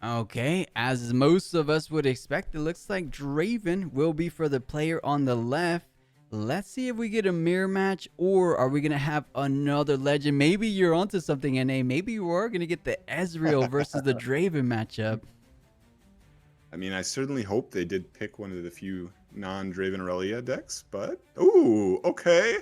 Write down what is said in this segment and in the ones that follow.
Okay, as most of us would expect, it looks like Draven will be for the player on the left. Let's see if we get a mirror match, or are we going to have another legend? Maybe you're onto something, NA. Maybe you are going to get the Ezreal versus the Draven matchup. I mean, I certainly hope they did pick one of the few non-Draven Aurelia decks, but ooh, okay.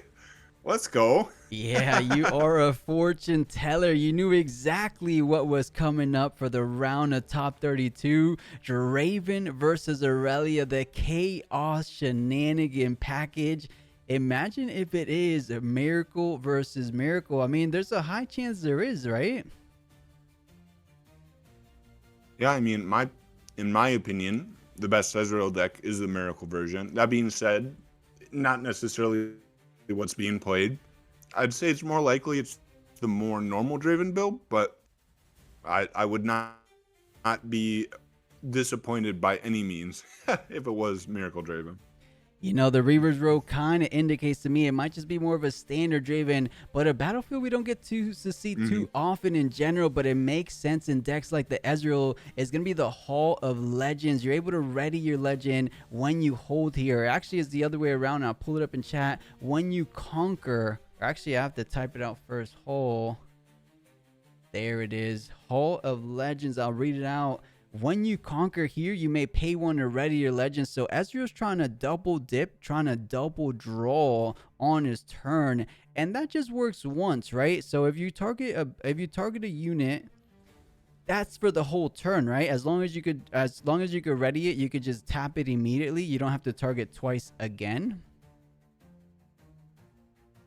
Let's go. Yeah, you are a fortune teller. You knew exactly what was coming up for the round of top 32. Draven versus Aurelia, the chaos shenanigan package. Imagine if it is a miracle versus miracle. I mean, there's a high chance there is, right? Yeah, I mean, in my opinion, the best Ezreal deck is the Miracle version. That being said, not necessarily what's being played. I'd say it's more likely it's the more normal Draven build, but I would not be disappointed by any means if it was Miracle Draven. You know, the Reaver's Row kind of indicates to me it might just be more of a standard Draven, but a battlefield we don't get to see too often in general, but it makes sense in decks like the Ezreal. Is going to be the Hall of Legends. You're able to ready your legend when you hold here. Actually, it's the other way around. I'll pull it up in chat. When you conquer, or actually, I have to type it out first. Hall. There it is. Hall of Legends. I'll read it out. When you conquer here, you may pay one to ready your legend. So Ezreal's trying to double dip, trying to double draw on his turn, and that just works once, right? So if you target a unit, that's for the whole turn, right? As long as you could ready it, you could just tap it immediately. You don't have to target twice again.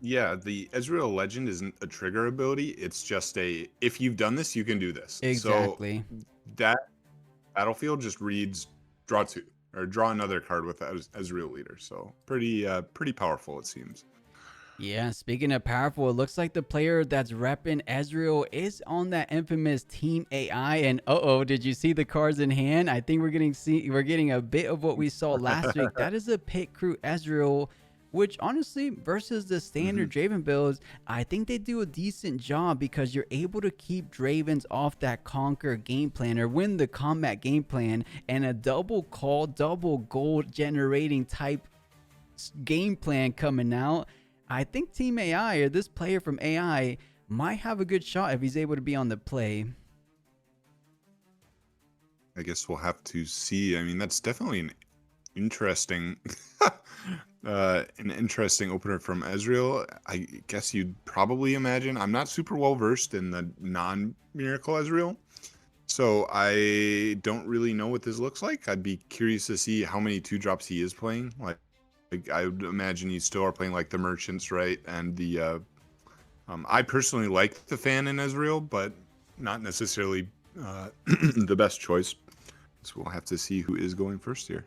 Yeah, the Ezreal Legend isn't a trigger ability. It's just a, if you've done this, you can do this. Exactly. So that battlefield just reads draw two or draw another card with Ezreal leader. So pretty powerful, it seems. Yeah, speaking of powerful, it looks like the player that's repping Ezreal is on that infamous Team AI. And did you see the cards in hand? I think we're getting a bit of what we saw last week. That is a Pit Crew Ezreal, which honestly, versus the standard Draven builds, I think they do a decent job because you're able to keep Dravens off that Conquer game plan or win the combat game plan, and a double call, double gold generating type game plan coming out. I think Team AI, or this player from AI, might have a good shot if he's able to be on the play. I guess we'll have to see. I mean, that's definitely an interesting opener from Ezreal. I guess you'd probably imagine. I'm not super well versed in the non-Miracle Ezreal, so I don't really know what this looks like. I'd be curious to see how many 2-drops he is playing. Like I would imagine you still are playing like the Merchants, right? And the I personally like the Fan in Ezreal, but not necessarily the best choice. So we'll have to see who is going first here.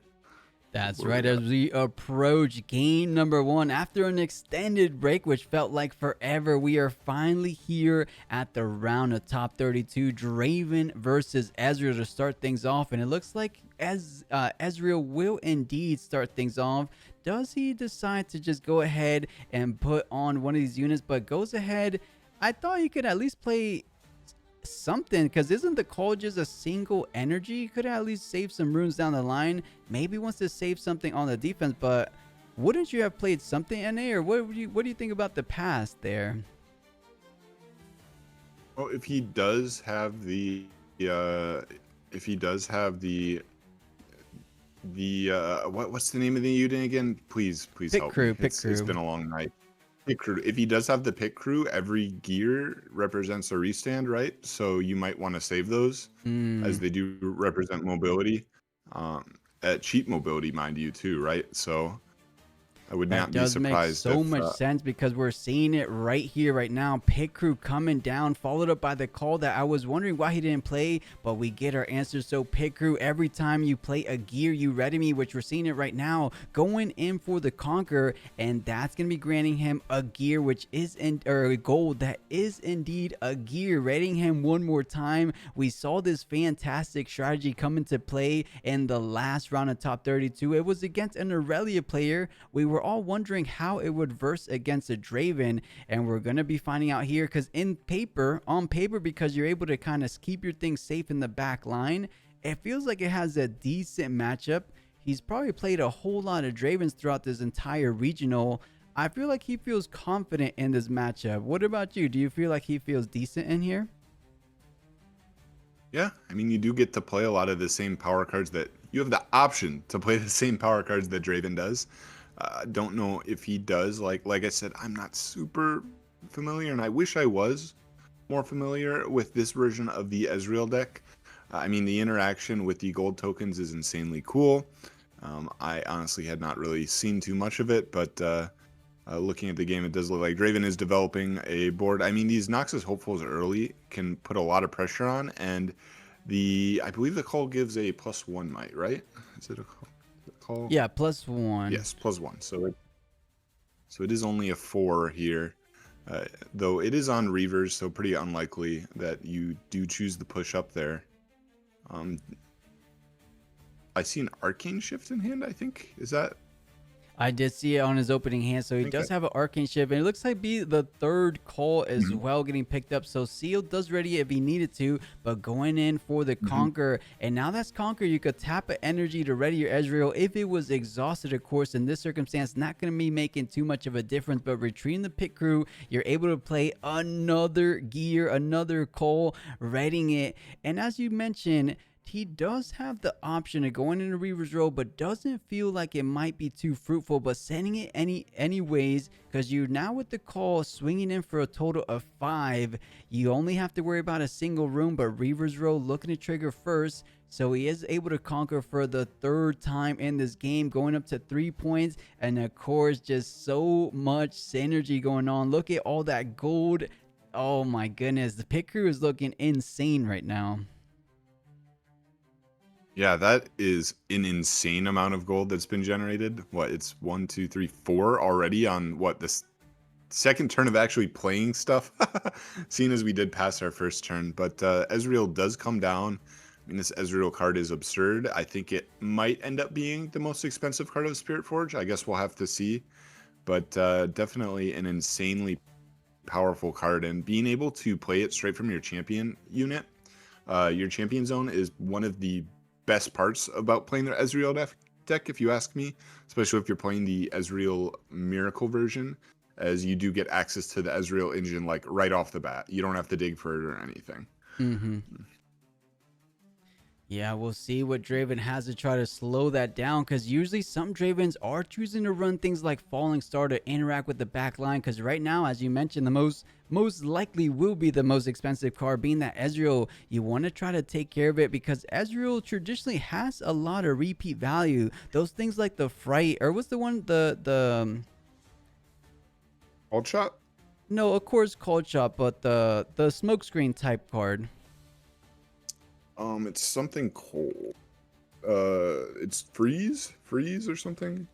That's right, as we approach game number 1. After an extended break, which felt like forever, we are finally here at the round of top 32. Draven versus Ezreal to start things off. And it looks like Ezreal will indeed start things off. Does he decide to just go ahead and put on one of these units, but goes ahead? I thought he could at least play something, because isn't the call just a single energy? You could at least save some runes down the line. Maybe wants to save something on the defense, but wouldn't you have played something, NA? Or what do you think about the pass there? Well, if he does have the what's the name of the unit again? Please help me. It's been a long night. Pit crew. If he does have the pit crew, every gear represents a restand, right? So you might want to save those, as they do represent mobility, cheap mobility, mind you, too, right? So I would not be surprised. That does make so much sense, because we're seeing it right here, right now. Pit crew coming down, followed up by the call that I was wondering why he didn't play, but we get our answer. So Pit crew, every time you play a gear, you ready me, which we're seeing it right now, going in for the Conquer, and that's gonna be granting him a gear, which is a gold that is indeed a gear, readying him one more time. We saw this fantastic strategy come into play in the last round of top 32. It was against an Aurelia player. We were we're all wondering how it would verse against a Draven, and we're going to be finding out here because on paper, because you're able to kind of keep your things safe in the back line, it feels like it has a decent matchup. He's probably played a whole lot of Dravens throughout this entire regional. I feel like he feels confident in this matchup. What about you? Do you feel like he feels decent in here? Yeah, I mean, you do get to play a lot of the same power cards that you have the option to play the same power cards that Draven does. Don't know if he does. Like I said, I'm not super familiar, and I wish I was more familiar with this version of the Ezreal deck. I mean, the interaction with the gold tokens is insanely cool. I honestly had not really seen too much of it, but looking at the game, it does look like Draven is developing a board. I mean, these Noxus Hopefuls early can put a lot of pressure on, and I believe the call gives a +1 might, right? Is it a call? Yeah, +1. Yes, +1. So it is only a 4 here, though it is on Reavers, so pretty unlikely that you do choose the push up there. I see an Arcane Shift in hand, I think. Is that? I did see it on his opening hand, so he does have an Arcane Shift, and it looks like be the third call as well getting picked up. So Seal does ready if he needed to, but going in for the Conquer, and now that's Conquer, you could tap an energy to ready your Ezreal. If it was exhausted, of course, in this circumstance, not going to be making too much of a difference, but retreating the pit crew, you're able to play another gear, another call, readying it, and as you mentioned, he does have the option of going into Reaver's Row, but doesn't feel like it might be too fruitful, but sending it anyways, because you're now with the call swinging in for a total of 5. You only have to worry about a single room, but Reaver's Row looking to trigger first, so he is able to conquer for the third time in this game, going up to 3 points, and of course, just so much synergy going on. Look at all that gold. Oh my goodness, the pit crew is looking insane right now. Yeah, that is an insane amount of gold that's been generated. What, it's 1, 2, 3, 4 already on what, this second turn of actually playing stuff, seeing as we did pass our first turn. But Ezreal does come down. I mean, this Ezreal card is absurd. I think it might end up being the most expensive card of Spiritforge. I guess we'll have to see. But definitely an insanely powerful card. And being able to play it straight from your champion unit, your champion zone is one of the best parts about playing the Ezreal deck, if you ask me, especially if you're playing the Ezreal Miracle version, as you do get access to the Ezreal engine like right off the bat. You don't have to dig for it or anything. Yeah, we'll see what Draven has to try to slow that down, because usually some Dravens are choosing to run things like Falling Star to interact with the back line, because right now, as you mentioned, the most likely will be the most expensive card, being that Ezreal. You want to try to take care of it, because Ezreal traditionally has a lot of repeat value. Those things like the Fright, or what's the one, the Cold Shot? No, of course Cold Shot, but the smokescreen type card. It's something cold. It's freeze or something.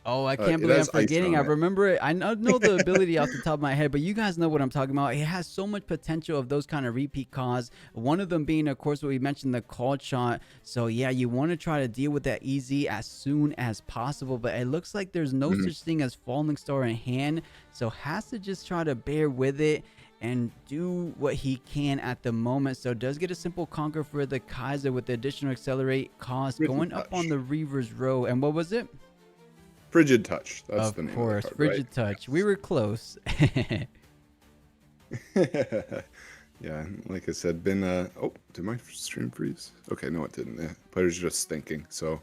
Oh, I can't believe I'm forgetting. I remember it. I know the ability off the top of my head, but you guys know what I'm talking about. It has so much potential of those kind of repeat cause. One of them being, of course, what we mentioned, the Cold Shot. So yeah, you want to try to deal with that easy as soon as possible. But it looks like there's no such thing as Falling Star in hand. So has to just try to bear with it and do what he can at the moment. So does get a simple conquer for the Kaiser with the additional accelerate cost going up on the Reaver's Row. And what was it? Frigid Touch. That's the name. Of course, card, Frigid right? Touch. We were close. Yeah, like I said, been oh, did my stream freeze? Okay, no, it didn't. Yeah, players just thinking. So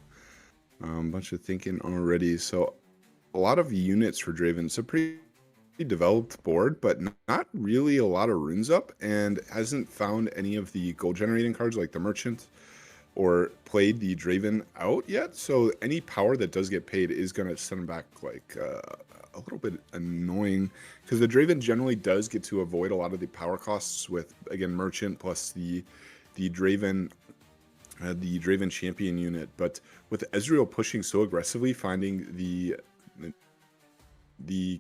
a bunch of thinking already. So a lot of units for Draven. So pretty developed board, but not really a lot of runes up, and hasn't found any of the gold generating cards like the Merchant or played the Draven out yet. So any power that does get paid is going to send back like a little bit annoying, because the Draven generally does get to avoid a lot of the power costs with, again, Merchant plus the Draven champion unit. But with Ezreal pushing so aggressively, finding the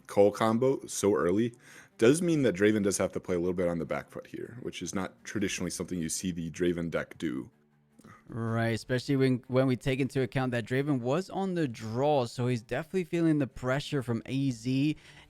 Cull combo so early does mean that Draven does have to play a little bit on the back foot here, which is not traditionally something you see the Draven deck do. Right, especially when we take into account that Draven was on the draw, so he's definitely feeling the pressure from AZ.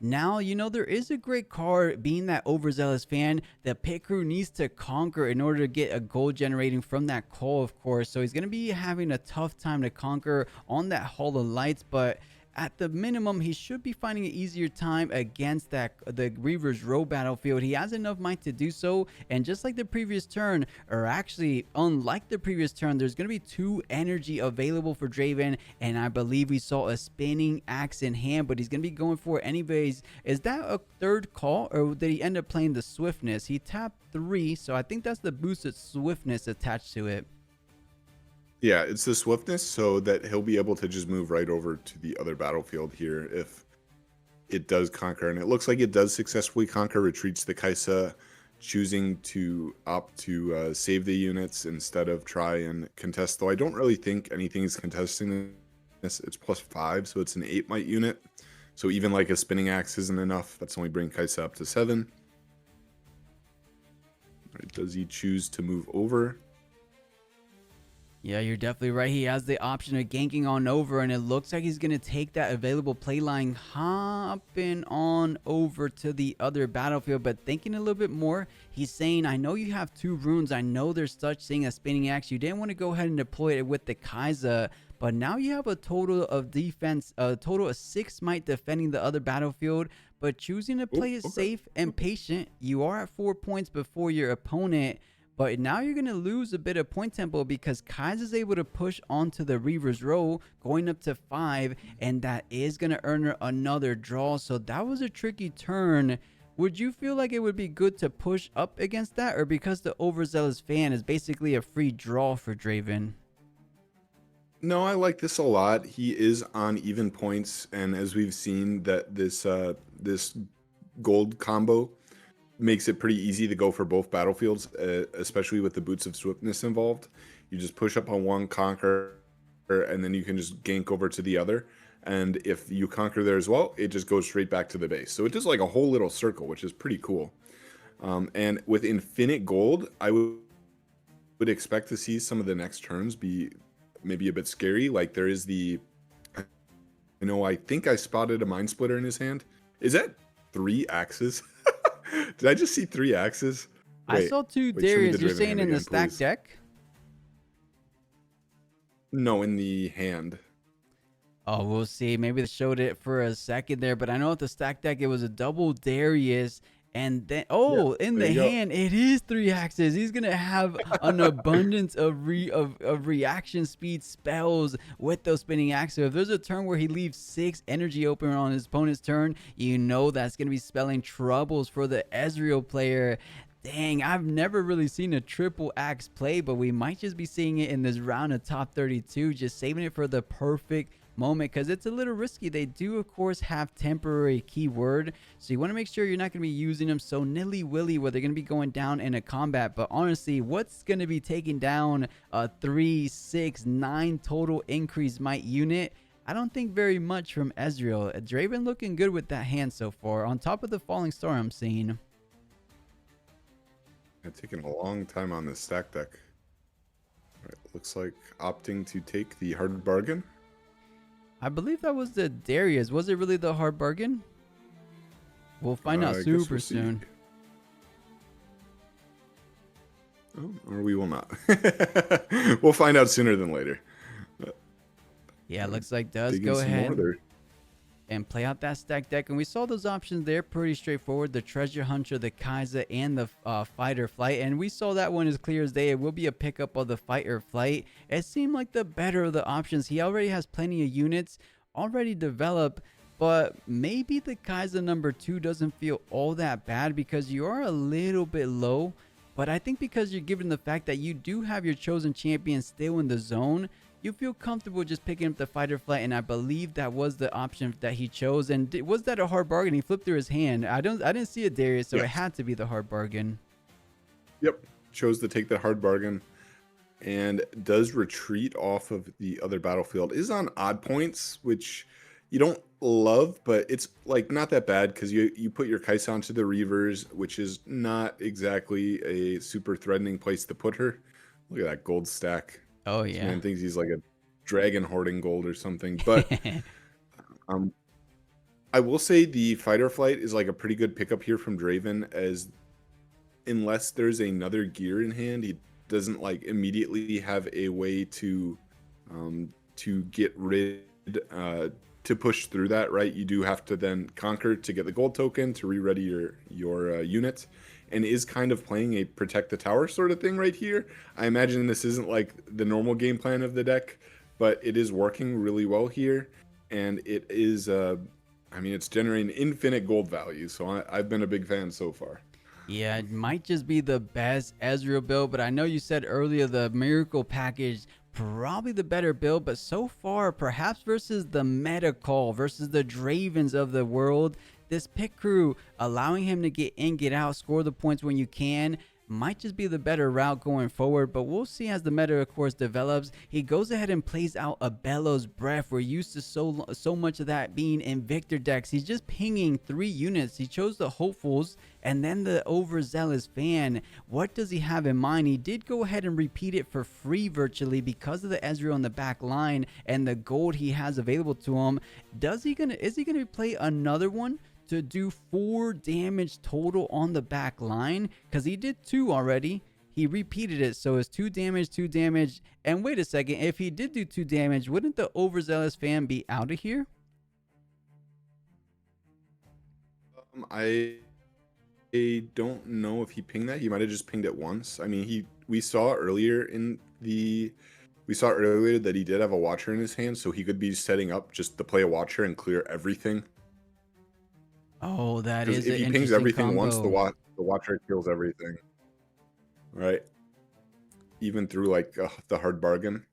Now, there is a great card, being that overzealous fan, the pit crew needs to conquer in order to get a gold generating from that call, of course. So he's going to be having a tough time to conquer on that Hall of Lights, but at the minimum, he should be finding an easier time against the Reaver's Row battlefield. He has enough might to do so, and just like the previous turn, or actually unlike the previous turn, there's going to be 2 energy available for Draven, and I believe we saw a spinning axe in hand, but he's going to be going for it anyways. Is that a third call, or did he end up playing the swiftness? He tapped 3, so I think that's the boosted swiftness attached to it. Yeah, it's the swiftness, so that he'll be able to just move right over to the other battlefield here if it does conquer. And it looks like it does successfully conquer, retreats the Kaisa, choosing to opt to save the units instead of try and contest. Though I don't really think anything is contesting this. It's +5, so it's an 8 might unit. So even like a spinning axe isn't enough. That's only bring Kaisa up to 7. Right, does he choose to move over? Yeah, you're definitely right. He has the option of ganking on over, and it looks like he's going to take that available play line, hopping on over to the other battlefield. But thinking a little bit more, he's saying, I know you have 2 runes. I know there's such thing as spinning axe. You didn't want to go ahead and deploy it with the Kaisa, but now you have a total of defense, a total of 6 might defending the other battlefield. But choosing to play it safe and patient, you are at 4 points before your opponent. But now you're going to lose a bit of point tempo because Kai's able to push onto the Reaver's Row, going up to 5, and that is going to earn her another draw. So that was a tricky turn. Would you feel like it would be good to push up against that, or because the overzealous fan is basically a free draw for Draven? No, I like this a lot. He is on even points, and as we've seen that this gold combo makes it pretty easy to go for both battlefields, especially with the Boots of Swiftness involved. You just push up on one, conquer, and then you can just gank over to the other. And if you conquer there as well, it just goes straight back to the base. So it does like a whole little circle, which is pretty cool. And with infinite gold, I would expect to see some of the next turns be maybe a bit scary. Like there is I think I spotted a Mind Splitter in his hand. Is that 3 axes? Did I just see 3 axes? Wait, I saw 2 Darius. You're saying in the stack deck? No, in the hand. Oh, we'll see. Maybe they showed it for a second there, but I know at the stack deck it was a double Darius. And then, in the hand, it is 3 axes. He's going to have an abundance of reaction speed spells with those spinning axes. If there's a turn where he leaves 6 energy open on his opponent's turn, that's going to be spelling troubles for the Ezreal player. Dang, I've never really seen a triple axe play, but we might just be seeing it in this round of top 32, just saving it for the perfect moment because it's a little risky. They do of course have temporary keyword, so you want to make sure you're not going to be using them so nilly-willy where they're going to be going down in a combat. But honestly, what's going to be taking down a 3, 6, 9 total increase might unit? I don't think very much from Ezreal. Draven looking good with that hand so far, on top of the falling star I'm seeing. It's taken a long time on this stack deck. All right, looks like opting to take the hard bargain. I believe that was the Darius. Was it really the hard bargain? We'll find out super soon. Oh, or we will not. We'll find out sooner than later. Yeah, it looks like does go ahead and play out that stack deck. And we saw those options there, pretty straightforward. The Treasure Hunter, the Kaisa, and the Fight or Flight. And we saw that one as clear as day. It will be a pickup of the Fight or Flight. It seemed like the better of the options. He already has plenty of units already developed, but maybe the Kaisa number 2 doesn't feel all that bad because you are a little bit low. But I think because you're given the fact that you do have your chosen champion still in the zone, you feel comfortable just picking up the Fight or Flight, and I believe that was the option that he chose. And was that a hard bargain? He flipped through his hand. I didn't see a Darius, so It had to be the hard bargain. Yep, chose to take the hard bargain, and does retreat off of the other battlefield. Is on odd points, which you don't love, but it's like not that bad because you put your Kaisa onto the Reavers, which is not exactly a super threatening place to put her. Look at that gold stack. Oh This yeah. man thinks he's like a dragon hoarding gold or something. But um, I will say the fight or flight is like a pretty good pickup here from Draven, as unless there's another gear in hand, he doesn't like immediately have a way to get rid to push through that, right? You do have to then conquer to get the gold token to re-ready your unit, and is kind of playing a protect the tower sort of thing right here. I imagine this isn't like the normal game plan of the deck, but it is working really well here, and it is I mean, it's generating infinite gold value, so I've been a big fan so far. Yeah, it might just be the best Ezreal build, but I know you said earlier the Miracle package probably the better build, but so far, perhaps versus the Meta Call, versus the Dravens of the world, this pick crew allowing him to get in, get out, score the points when you can, might just be the better route going forward, but we'll see as the meta of course develops. He goes ahead and plays out a Bellows Breath. We're used to so much of that being in Victor decks. He's just pinging 3 units. He chose the Hopefuls and then the Overzealous Fan. What does he have in mind? He did go ahead and repeat it for free virtually because of the Ezreal in the back line and the gold he has available to him. Is he gonna play another one to do 4 damage total on the back line? Because he did 2 already. He repeated it, so it's 2 damage, 2 damage. And wait a second, if he did do 2 damage, wouldn't the Overzealous Fan be out of here? I don't know if he pinged that. He might have just pinged it once. I mean, we saw earlier that he did have a Watcher in his hand, so he could be setting up just to play a Watcher and clear everything. Oh, that Because is if an he pings interesting everything once, the combo. Watcher kills everything, right? Even through like the hard bargain.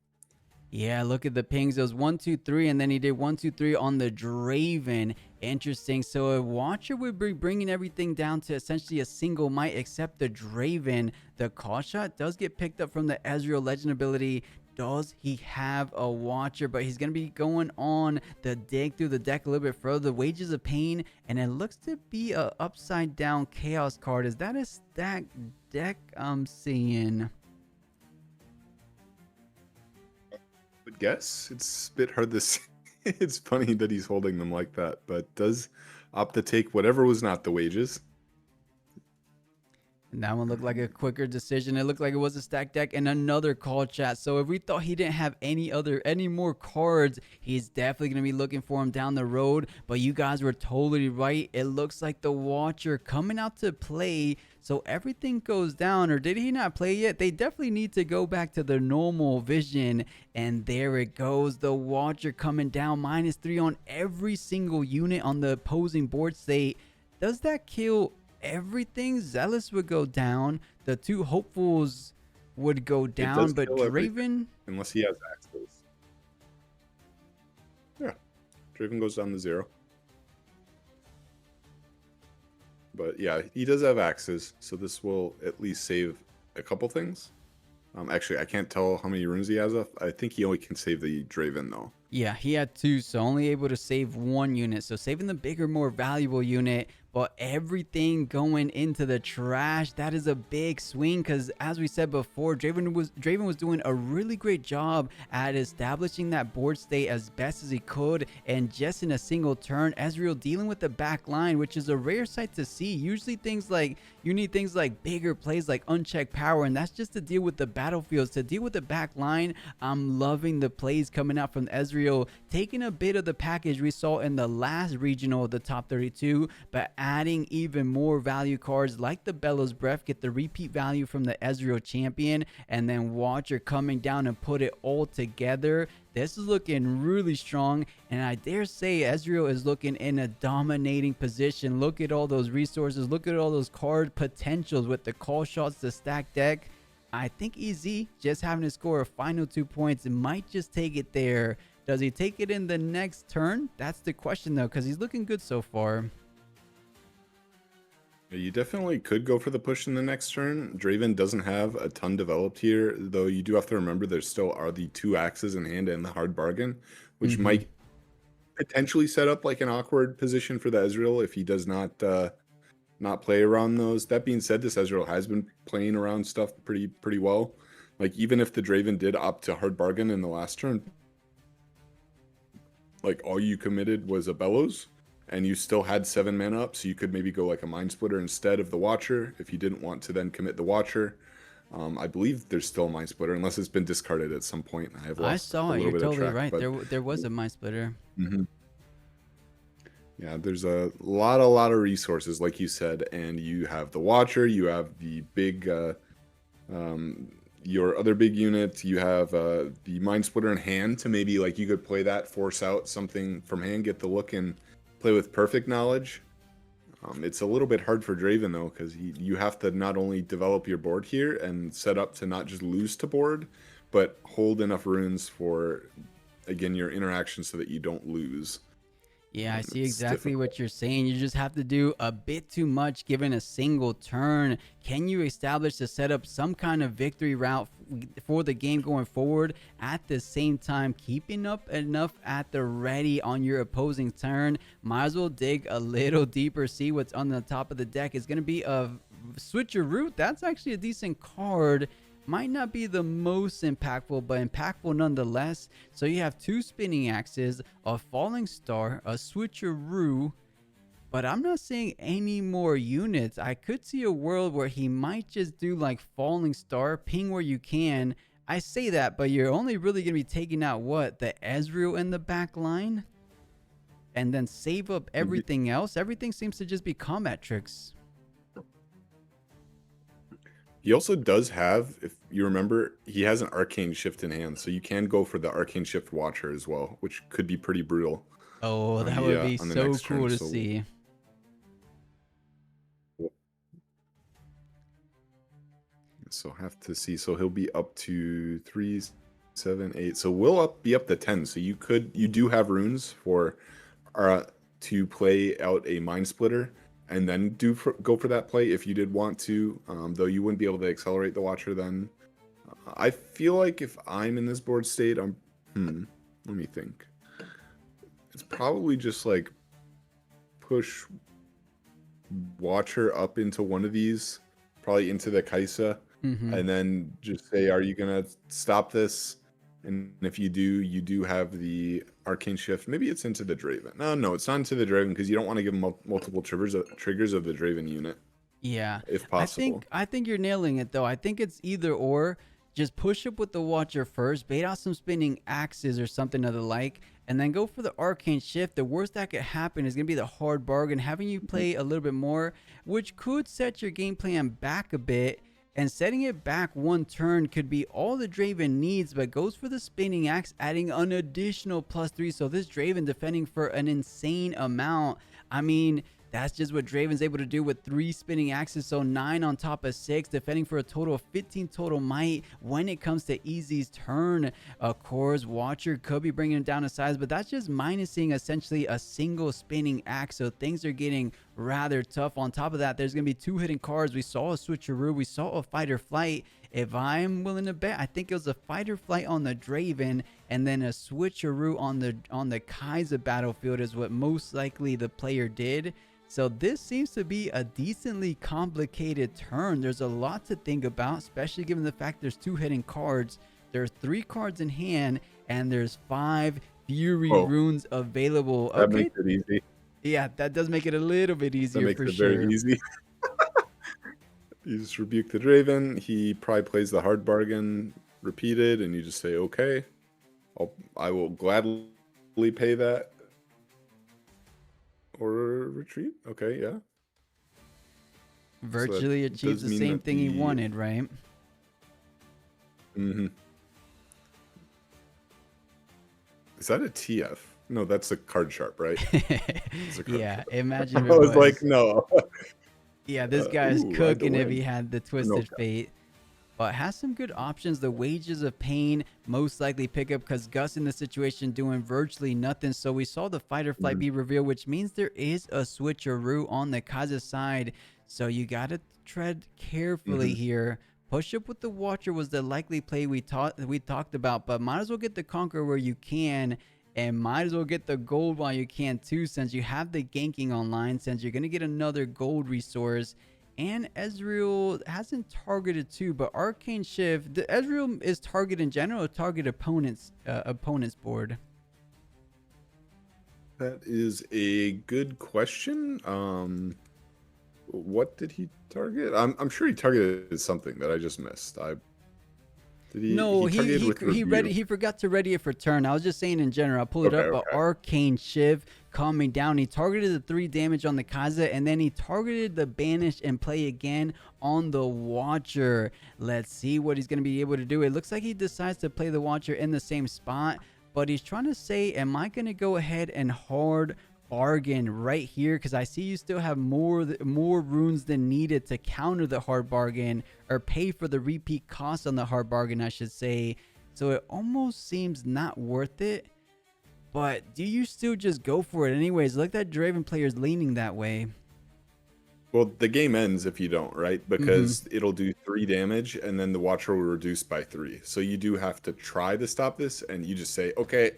Yeah, look at the pings. It was 1, 2, 3, and then he did 1, 2, 3 on the Draven. Interesting. So a Watcher would be bringing everything down to essentially a single might, except the Draven. The call shot does get picked up from the Ezreal legend ability. Does he have a Watcher? But he's going to be going on the dig through the deck a little bit further. The Wages of Pain, and it looks to be a upside down Chaos card. Is that a stacked deck I'm seeing? Would guess it's a bit hard to see. It's funny that he's holding them like that, but does opt to take whatever was not the wages. And that one looked like a quicker decision. It looked like it was a stack deck and another call chat. So if we thought he didn't have any more cards, he's definitely going to be looking for him down the road. But you guys were totally right. It looks like the Watcher coming out to play. So everything goes down. Or did he not play yet? They definitely need to go back to their normal vision. And there it goes. The Watcher coming down. -3 on every single unit on the opposing board state. Does that kill everything? Zealous would go down. The 2 Hopefuls would go It down. does But kill everything, Draven... unless he has access. Yeah, Draven goes down to 0. But yeah, he does have axes, so this will at least save a couple things. Actually, I can't tell how many runes he has up. I think he only can save the Draven though. Yeah, he had 2, so only able to save 1 unit. So saving the bigger, more valuable unit, but everything going into the trash. That is a big swing because, as we said before, Draven was doing a really great job at establishing that board state as best as he could, and just in a single turn, Ezreal dealing with the back line, which is a rare sight to see. Usually you need things like bigger plays like unchecked power, and that's just to deal with the battlefields. To deal with the back line, I'm loving the plays coming out from Ezreal, taking a bit of the package we saw in the last regional of the top 32, but adding even more value cards like the Bellows Breath, get the repeat value from the Ezreal champion, and then Watcher coming down and put it all together. This is looking really strong, and I dare say Ezreal is looking in a dominating position. Look at all those resources, look at all those card potentials with the call shots, the stack deck. I think EZ just having to score a final 2 points might just take it there. Does he take it in the next turn? That's the question though, because he's looking good so far. You definitely could go for the push in the next turn. Draven doesn't have a ton developed here, though you do have to remember there still are the 2 axes in hand and the hard bargain, which might potentially set up like an awkward position for the Ezreal if he does not play around those. That being said, this Ezreal has been playing around stuff pretty well. Like, even if the Draven did opt to hard bargain in the last turn, like, all you committed was a Bellows, and you still had 7 mana up, so you could maybe go like a Mind Splitter instead of the Watcher if you didn't want to then commit the Watcher. I believe there's still a Mind Splitter, unless it's been discarded at some point. I have I lost saw a it. little You're bit of totally track, right. but There was a Mind Splitter. yeah, there's a lot of resources, like you said, and you have the Watcher, you have the big, your other big unit, you have the Mind Splitter in hand to maybe, like, you could play that, force out something from hand, get the look, and play with Perfect Knowledge. It's a little bit hard for Draven, though, because you have to not only develop your board here and set up to not just lose to board, but hold enough runes for, again, your interaction so that you don't lose. Yeah, I see It's exactly difficult. what you're saying. You just have to do a bit too much given a single turn. Can you establish to set up some kind of victory route for the game going forward, at the same time keeping up enough at the ready on your opposing turn? Might as well dig a little deeper, see what's on the top of the deck. It's going to be a switcheroo. That's actually a decent card. Might not be the most impactful, but impactful nonetheless. So you have 2 spinning axes, a falling star, a switcheroo, but I'm not seeing any more units. I could see a world where he might just do like falling star, ping where you can. I say that, but you're only really going to be taking out what? The Ezreal in the back line? And then save up everything else? Everything seems to just be combat tricks. He also does have, if you remember, he has an Arcane Shift in hand, so you can go for the Arcane Shift Watcher as well, which could be pretty brutal Oh, on that would the be on the so next cool turn. to see. So have to see. So he'll be up to 3, 7, 8. So we'll be up to 10. So you do have runes for to play out a Mind Splitter and then go for that play if you did want to. Though you wouldn't be able to accelerate the Watcher then. I feel like if I'm in this board state, let me think. It's probably just like push Watcher up into one of these, probably into the Kaisa, and then just say, are you going to stop this? And if you do have the Arcane Shift. Maybe it's into the Draven. No, it's not into the Draven because you don't want to give him multiple triggers of the Draven unit. Yeah, If possible. I think you're nailing it though. I think it's either or. Just push up with the Watcher first, bait out some spinning axes or something of the like, and then go for the Arcane Shift. The worst that could happen is going to be the hard bargain, having you play a little bit more, which could set your game plan back a bit. And setting it back one turn could be all the Draven needs, but goes for the spinning axe, adding an additional +3. So this Draven defending for an insane amount. I mean, that's just what Draven's able to do with 3 spinning axes, so 9 on top of 6, defending for a total of 15 total might when it comes to Easy's turn. Of course, Watcher could be bringing him down to size, but that's just minusing essentially a single spinning axe, so things are getting rather tough. On top of that, there's going to be 2 hidden cards. We saw a switcheroo, we saw a fight or flight. If I'm willing to bet, I think it was a fight or flight on the Draven and then a switcheroo on the Kai'Sa battlefield is what most likely the player did. So this seems to be a decently complicated turn. There's a lot to think about, especially given the fact there's 2 hidden cards. There's 3 cards in hand, and there's 5 Fury runes available. That makes it easy. Yeah, that does make it a little bit easier for sure. Very easy. You just rebuke the Draven. He probably plays the hard bargain repeated, and you just say, okay, I will gladly pay that. Or retreat? Okay, yeah. Virtually so achieves the same thing he wanted, right? Mm-hmm. Is that a TF? No, that's a card sharp, right? Yeah, imagine if I it was like, no. Yeah, this guy's Ooh, cooking if he had the Twisted Fate. But has some good options. The Wages of Pain most likely pick up because Gus in the situation doing virtually nothing. So we saw the Fight or Flight be revealed, which means there is a switcheroo on the Kai'Sa side. So you got to tread carefully here. Push up with the Watcher was the likely play we talked about, but might as well get the Conqueror where you can, and might as well get the gold while you can too, since you have the ganking online, since you're going to get another gold resource. And Ezreal hasn't targeted too, but Arcane Shift, the Ezreal is target in general, target opponents board. That is a good question. What did he target? I'm sure he targeted something that I just missed. Did No, he targeted with review? he forgot to ready it for turn. I was just saying in general. I'll pull it Okay, up. But okay. Arcane Shiv calming down. He targeted the 3 damage on the Kaza, and then he targeted the Banish and play again on the Watcher. Let's see what he's gonna be able to do. It looks like he decides to play the Watcher in the same spot, but he's trying to say, am I gonna go ahead and hard bargain right here, because I see you still have more runes than needed to counter the hard bargain, or pay for the repeat cost on the hard bargain, I should say. So it almost seems not worth it, but do you still just go for it anyways? Look, that Draven player's leaning that way. Well, the game ends if you don't, right? Because it'll do 3 damage and then the Watcher will reduce by 3. So you do have to try to stop this, and you just say, okay,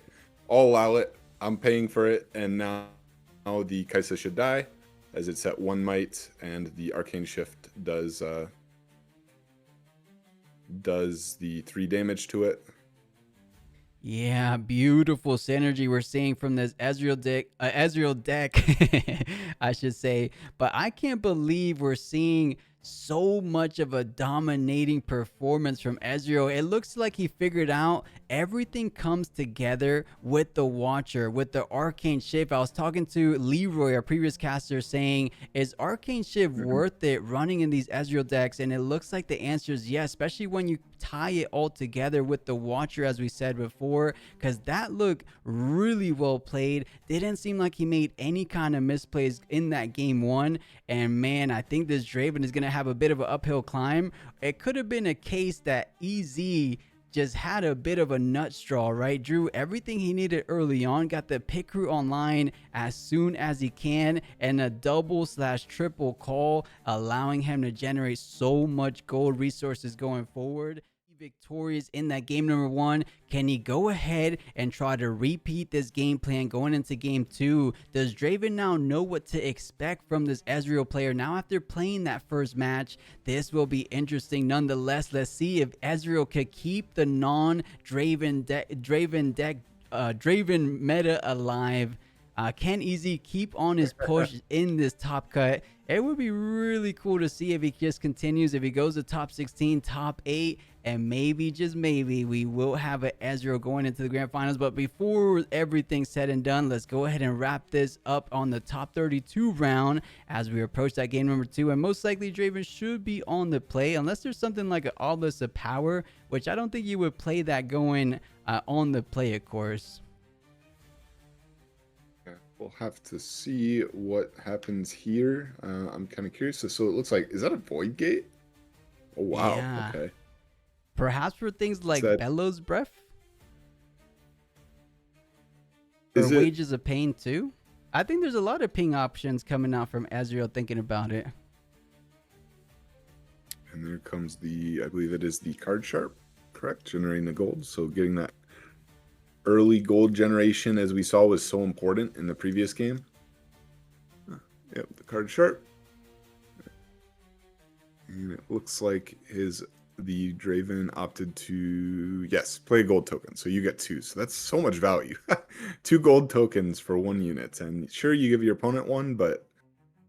I'll allow it. I'm paying for it, and now the Kaisa should die, as it's at 1 might, and the Arcane Shift does the 3 damage to it. Yeah, beautiful synergy we're seeing from this Ezreal deck, I should say. But I can't believe we're seeing so much of a dominating performance from Ezreal. It looks like he figured out everything comes together with the Watcher, with the Arcane Shift. I was talking to Leroy, our previous caster, saying, is Arcane Shift worth it running in these Ezreal decks? And it looks like the answer is yes, especially when you tie it all together with the Watcher, as we said before, because that looked really well played. Didn't seem like he made any kind of misplays in that game 1. And man, I think this Draven is going to have a bit of an uphill climb. It could have been a case that EZ just had a bit of a nut straw, right? Drew everything he needed early on, got the pit crew online as soon as he can, and a double/triple call, allowing him to generate so much gold resources going forward. Victorious in that game number 1. Can he go ahead and try to repeat this game plan going into game 2? Does Draven now know what to expect from this Ezreal player now after playing that first match? This will be interesting nonetheless. Let's see if Ezreal could keep the non-Draven Draven meta alive. Can Easy keep on his push in this top cut? It would be really cool to see if he just continues, if he goes to top 16, top 8, and maybe, just maybe, we will have an Ezreal going into the grand finals. But before everything's said and done, let's go ahead and wrap this up on the top 32 round as we approach that game number 2. And most likely Draven should be on the play, unless there's something like an Obelisk of Power, which I don't think you would play that going on the play, of course. We'll have to see what happens here. I'm kind of curious. So it looks like, is that a Void Gate? Oh, wow. Yeah. Okay. Perhaps for things like Bellows Breath? Or Wages of Pain too? I think there's a lot of ping options coming out from Ezreal thinking about it. And there comes I believe it is the card sharp, correct? Generating the gold. So getting that early gold generation, as we saw, was so important in the previous game. Yep, the card sharp. And it looks like the Draven opted to, yes, play a gold token. So you get 2. So that's so much value. 2 gold tokens for 1 unit. And sure, you give your opponent 1, but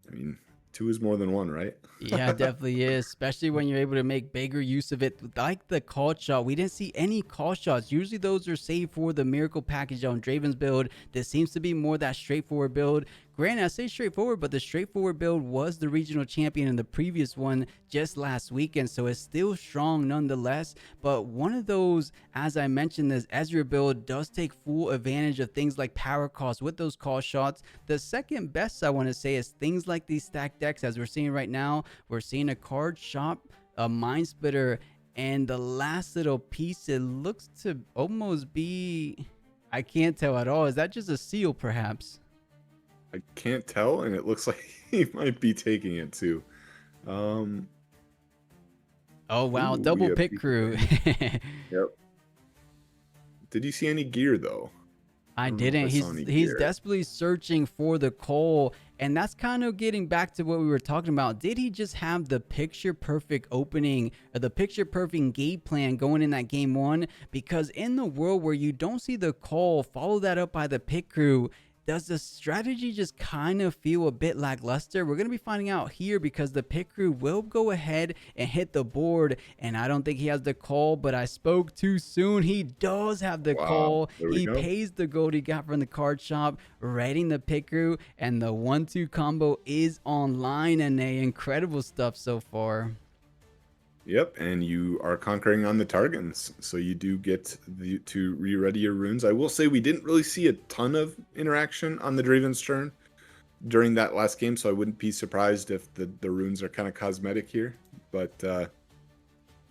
I mean, 2 is more than 1, right? Yeah, it definitely is, especially when you're able to make bigger use of it. Like the call shot, we didn't see any call shots. Usually those are saved for the miracle package on Draven's build. This seems to be more that straightforward build. Granted, I say straightforward, but the straightforward build was the regional champion in the previous one just last weekend, so it's still strong nonetheless. But one of those, as I mentioned, this Ezreal build does take full advantage of things like power cost with those call shots. The second best, I want to say, is things like these stacked decks, as we're seeing right now. We're seeing a card shop, a mind splitter, and the last little piece, it looks to almost be, I can't tell at all. Is that just a seal, perhaps? I can't tell, and it looks like he might be taking it too. Oh wow, double pit crew. Yep. Did you see any gear though? I I don't know if didn't. I saw He's any he's gear. desperately searching for the coal, and that's kind of getting back to what we were talking about. Did he just have the picture perfect opening or the picture perfect game plan going in that game one? Because in the world where you don't see the coal, follow that up by the pit crew. Does the strategy just kind of feel a bit lackluster? We're going to be finding out here because the pit crew will go ahead and hit the board. And I don't think he has the call, but I spoke too soon. He does have the Wow, call. there we He go. pays the gold he got from the card shop, raiding the pit crew. And the 1-2 combo is online, and incredible stuff so far. Yep, and you are conquering on the Targans, so you do get to re-ready your runes. I will say we didn't really see a ton of interaction on the Draven's turn during that last game, so I wouldn't be surprised if the runes are kind of cosmetic here. But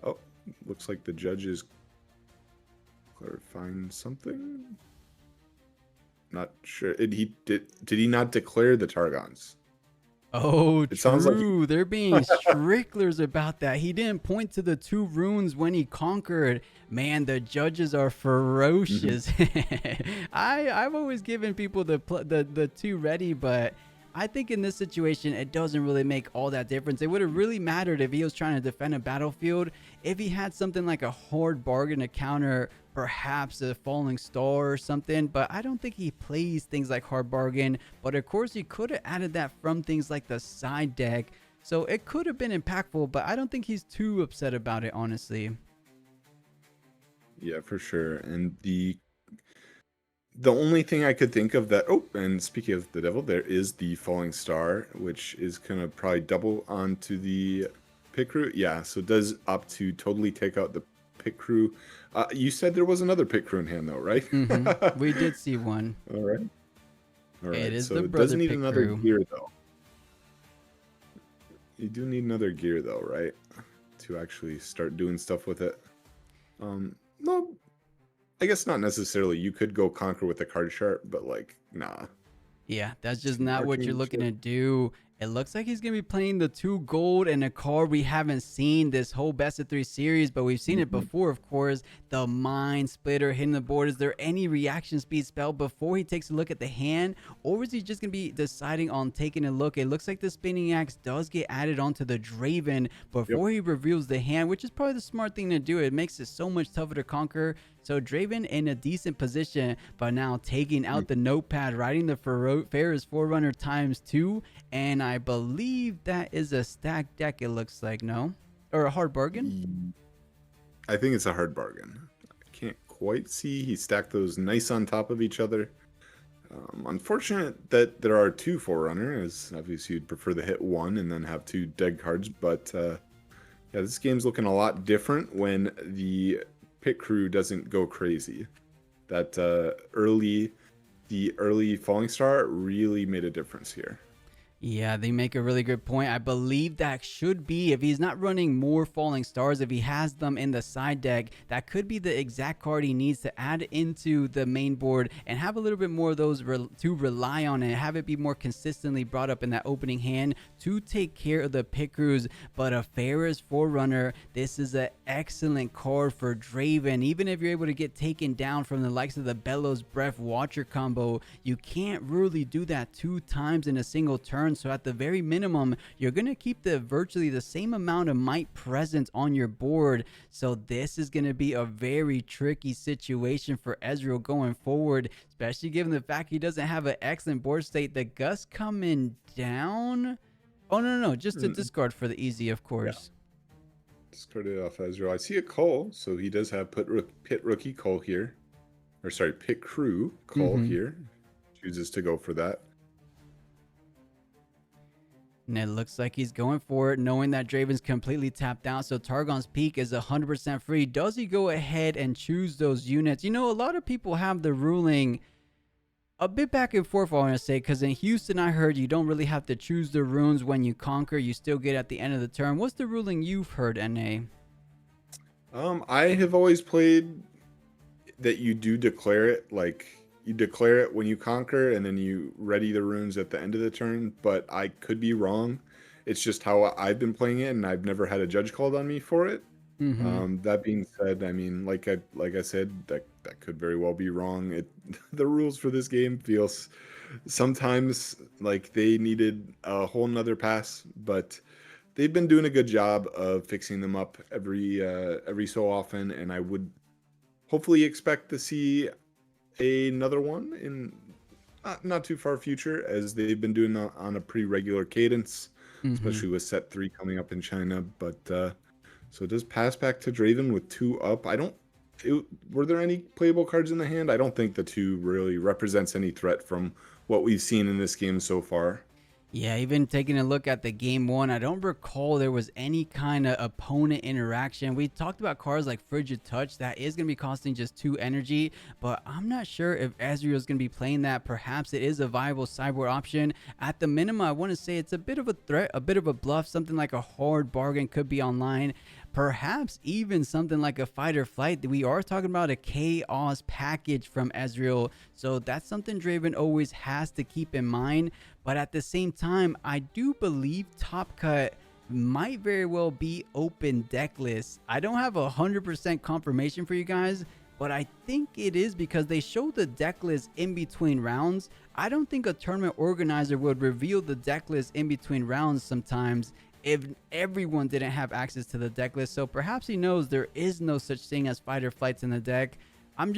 oh, looks like the judge is clarifying something. Not sure. Did he not declare the Targons? Oh, It sounds like true. They're being stricklers about that. He didn't point to the 2 runes when he conquered. Man, the judges are Mhm. ferocious. I've always given people the 2 ready, but I think in this situation it doesn't really make all that difference. It would have really mattered if he was trying to defend a battlefield. If he had something like a hard bargain to counter perhaps a falling star or something, but I don't think he plays things like hard bargain. But of course he could have added that from things like the side deck, so it could have been impactful, but I don't think he's too upset about it, honestly. Yeah, for sure. And the only thing I could think of that, oh, and speaking of the devil, there is the falling star, which is gonna probably double onto the pit crew. Yeah, so it does opt to totally take out the pit crew. You said there was another pit crew in hand though, right? We did see one. All right. All It right. is So the it does brother need pit another crew. gear though. You do need another gear though, right? To actually start doing stuff with it. No, I guess not necessarily. You could go conquer with a card sharp, but like, nah. Yeah, that's just Two not what you're arcane looking chip. to do. It looks like he's going to be playing the 2 gold and a card we haven't seen this whole best of 3 series, but we've seen it Mhm. before, of course. The Mind Splitter hitting the board. Is there any reaction speed spell before he takes a look at the hand, or is he just going to be deciding on taking a look? It looks like the Spinning Axe does get added onto the Draven Yep. before he reveals the hand, which is probably the smart thing to do. It makes it so much tougher to conquer. So Draven in a decent position, but now taking out the notepad, writing the Ferris Forerunner ×2, and I believe that is a stacked deck, it looks like, no? Or a hard bargain? I think it's a hard bargain. I can't quite see. He stacked those nice on top of each other. Unfortunate that there are 2 Forerunner, as obviously you'd prefer to hit 1 and then have 2 dead cards, but yeah, this game's looking a lot different when the pit crew doesn't go crazy. That the early Falling Star really made a difference here. Yeah, they make a really good point. I believe that should be, if he's not running more Falling Stars, if he has them in the side deck, that could be the exact card he needs to add into the main board and have a little bit more of those to rely on and have it be more consistently brought up in that opening hand to take care of the pit crews. But a Ferris Forerunner, this is an excellent card for Draven. Even if you're able to get taken down from the likes of the Bellows Breath Watcher combo, you can't really do that 2 times in a single turn. So at the very minimum, you're going to keep virtually the same amount of might present on your board. So this is going to be a very tricky situation for Ezreal going forward, especially given the fact he doesn't have an excellent board state. The Gust coming down. Oh, no, just to discard for the easy, of course. Yeah. Discarded off Ezreal. I see a Cole, so he does have pit rookie Cole here. Or sorry, pit crew Cole here. Chooses to go for that. And it looks like he's going for it, knowing that Draven's completely tapped out. So Targon's Peak is 100% free. Does he go ahead and choose those units? You know, a lot of people have the ruling a bit back and forth, I want to say, because in Houston, I heard you don't really have to choose the runes when you conquer. You still get at the end of the turn. What's the ruling you've heard, NA? I have always played that you do declare it, like you declare it when you conquer and then you ready the runes at the end of the turn, but I could be wrong. It's just how I've been playing it and I've never had a judge called on me for it. Mm-hmm. That being said, I mean, like I said, that could very well be wrong. It the rules for this game feels sometimes like they needed a whole nother pass, but they've been doing a good job of fixing them up every so often, and I would hopefully expect to see another one in not too far future, as they've been doing on a pretty regular cadence, Mm-hmm. especially with set 3 coming up in China. But so it does pass back to Draven with 2 up. I don't. Were there any playable cards in the hand? I don't think the 2 really represents any threat from what we've seen in this game so far. Yeah, even taking a look at the game one, I don't recall there was any kind of opponent interaction. We talked about cards like Frigid Touch, that is going to be costing just 2 energy, but I'm not sure if Ezreal is going to be playing that. Perhaps it is a viable sideboard option. At the minimum, I want to say it's a bit of a threat, a bit of a bluff, something like a hard bargain could be online. Perhaps even something like a fight or flight. We are talking about a chaos package from Ezreal, so that's something Draven always has to keep in mind. But at the same time, I do believe Top Cut might very well be open deck list. I don't have 100% confirmation for you guys, but I think it is because they show the deck list in between rounds. I don't think a tournament organizer would reveal the deck list in between rounds sometimes if everyone didn't have access to the deck list. So perhaps he knows there is no such thing as fight or flights in the deck. I'm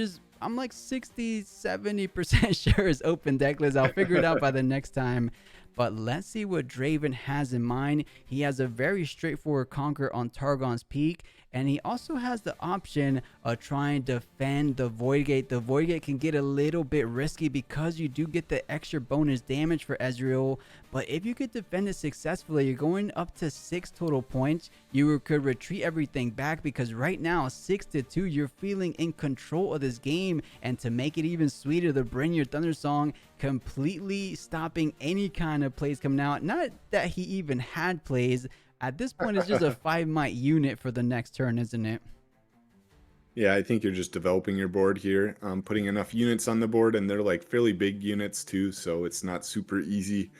like 60-70% sure it's open deck list. I'll figure it out by the next time. But let's see what Draven has in mind. He has a very straightforward conquer on Targon's Peak, and he also has the option of trying to defend the Void Gate. The Void Gate can get a little bit risky because you do get the extra bonus damage for Ezreal, but if you could defend it successfully, you're going up to 6 total points. You could retreat everything back because right now 6-2, you're feeling in control of this game. And to make it even sweeter, the Bring Your Thunder song completely stopping any kind of plays coming out. Not that he even had plays. At this point, it's just a 5 might unit for the next turn, isn't it? Yeah, I think you're just developing your board here, putting enough units on the board, and they're like fairly big units too, so it's not super easy.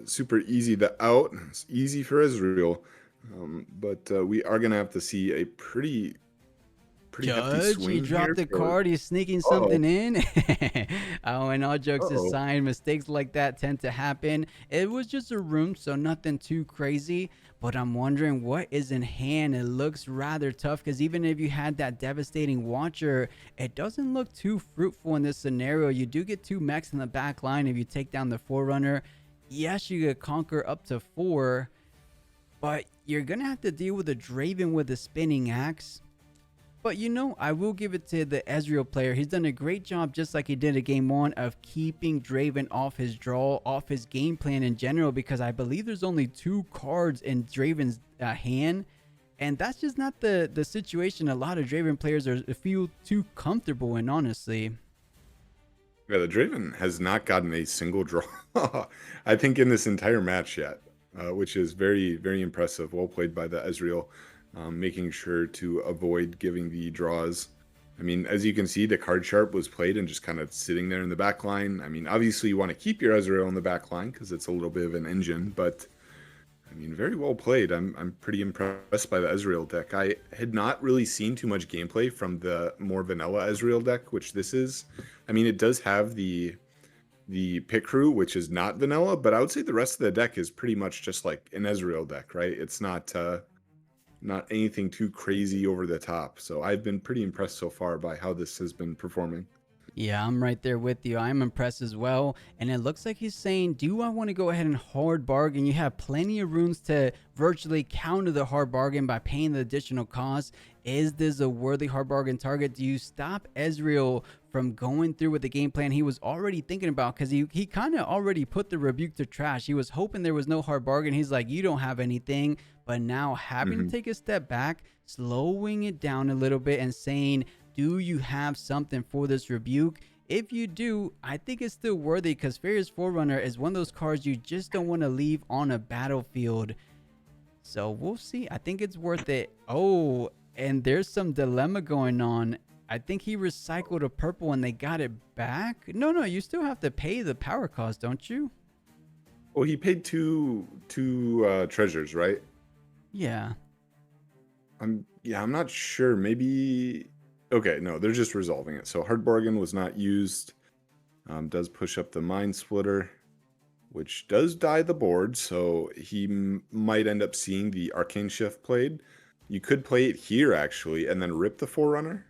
Super easy to out. It's easy for Ezreal, but we are gonna have to see a pretty hefty Judge, he swing here. dropped the For card. He's sneaking uh-oh, something in. Oh, and all jokes uh-oh. aside, mistakes like that tend to happen. It was just a room, so nothing too crazy. But I'm wondering what is in hand. It looks rather tough because even if you had that devastating Watcher, it doesn't look too fruitful in this scenario. You do get 2 mechs in the back line if you take down the Forerunner. Yes, you could conquer up to 4, but you're going to have to deal with a Draven with a spinning axe. But you know, I will give it to the Ezreal player. He's done a great job, just like he did in game 1, of keeping Draven off his draw, off his game plan in general, because I believe there's only 2 cards in Draven's hand. And that's just not the situation a lot of Draven players feel too comfortable in, honestly. Yeah, the Draven has not gotten a single draw, I think, in this entire match yet, which is very, very impressive. Well played by the Ezreal, making sure to avoid giving the draws. I mean, as you can see, the card sharp was played and just kind of sitting there in the back line. I mean, obviously you want to keep your Ezreal in the back line because it's a little bit of an engine, but I mean, very well played. I'm pretty impressed by the Ezreal deck. I had not really seen too much gameplay from the more vanilla Ezreal deck, which this is. I mean, it does have the pit crew, which is not vanilla, but I would say the rest of the deck is pretty much just like an Ezreal deck, right? It's not anything too crazy over the top. So I've been pretty impressed so far by how this has been performing. Yeah, I'm right there with you. I'm impressed as well. And it looks like he's saying, do I want to go ahead and hard bargain? You have plenty of runes to virtually counter the hard bargain by paying the additional cost. Is this a worthy hard bargain target? Do you stop Ezreal from going through with the game plan he was already thinking about? Because he kind of already put the rebuke to trash. He was hoping there was no hard bargain. He's like, you don't have anything. But now having to take a step back, slowing it down a little bit and saying, do you have something for this rebuke? If you do, I think it's still worthy because Furious Forerunner is one of those cards you just don't want to leave on a battlefield. So we'll see. I think it's worth it. Oh, and there's some dilemma going on. I think he recycled a purple and they got it back. No, you still have to pay the power cost, don't you? Well, he paid two treasures, right? Yeah. Yeah, I'm not sure. Maybe. Okay, no, they're just resolving it. So Hard Bargain was not used. Does push up the Mind Splitter, which does die the board. So he might end up seeing the Arcane Shift played. You could play it here, actually, and then rip the Forerunner.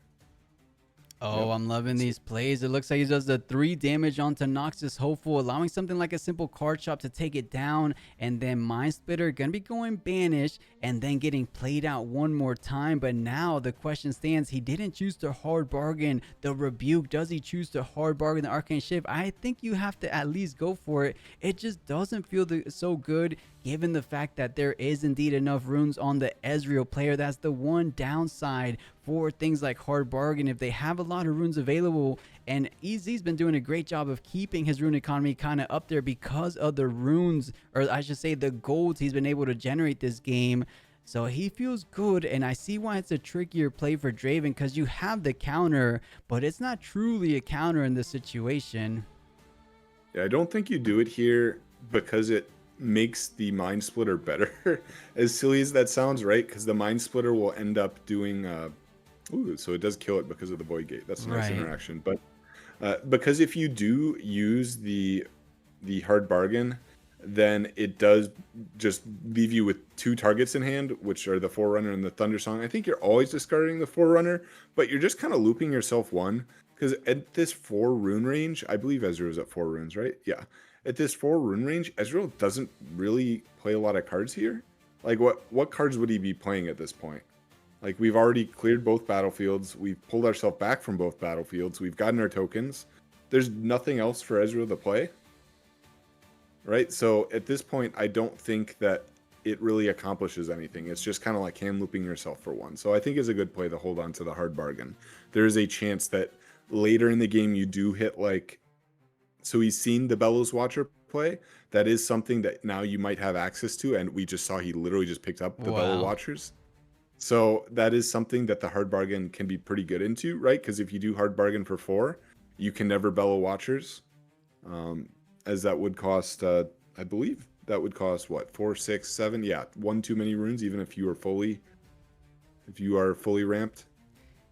Oh, Yep. I'm loving So these plays. It looks like he does the 3 damage onto Noxus Hopeful, allowing something like a simple card shop to take it down. And then Mind Splitter going to be going Banish and then getting played out one more time. But now the question stands, he didn't choose to hard bargain the Rebuke. Does he choose to hard bargain the Arcane Shift? I think you have to at least go for it. It just doesn't feel so good given the fact that there is indeed enough runes on the Ezreal player. That's the one downside for things like hard bargain. If they have a lot of runes available, and EZ's been doing a great job of keeping his rune economy kind of up there because of the runes, or I should say the golds he's been able to generate this game. So he feels good, and I see why it's a trickier play for Draven, because you have the counter, but it's not truly a counter in this situation. yeah, I don't think you do it here because it makes the Mind Splitter better. As silly as that sounds, right? Because the Mind Splitter will end up doing. Ooh, so it does kill it because of the Void Gate. That's a nice Right. interaction. But because if you do use the hard bargain, then it does just leave you with 2 targets in hand, which are the Forerunner and the Thundersong. I think you're always discarding the Forerunner, but you're just kind of looping yourself one. Because at this 4 rune range, I believe Ezreal is at 4 runes, right? Yeah. At this 4 rune range, Ezreal doesn't really play a lot of cards here. Like, what cards would he be playing at this point? Like, we've already cleared both battlefields. We've pulled ourselves back from both battlefields. We've gotten our tokens. There's nothing else for Ezreal to play, right? So at this point, I don't think that it really accomplishes anything. It's just kind of like hand looping yourself for one. So I think it's a good play to hold on to the hard bargain. There is a chance that later in the game you do hit like... So he's seen the Bellows Watcher play. That is something that now you might have access to, and we just saw he literally just picked up the Bellows Wow. Watchers. So that is something that the hard bargain can be pretty good into, right? Because if you do hard bargain for 4, you can never Bellow Watchers, as that would cost, I believe that would cost what, 4, 6, 7? Yeah, 1 too many runes, even if you are fully ramped.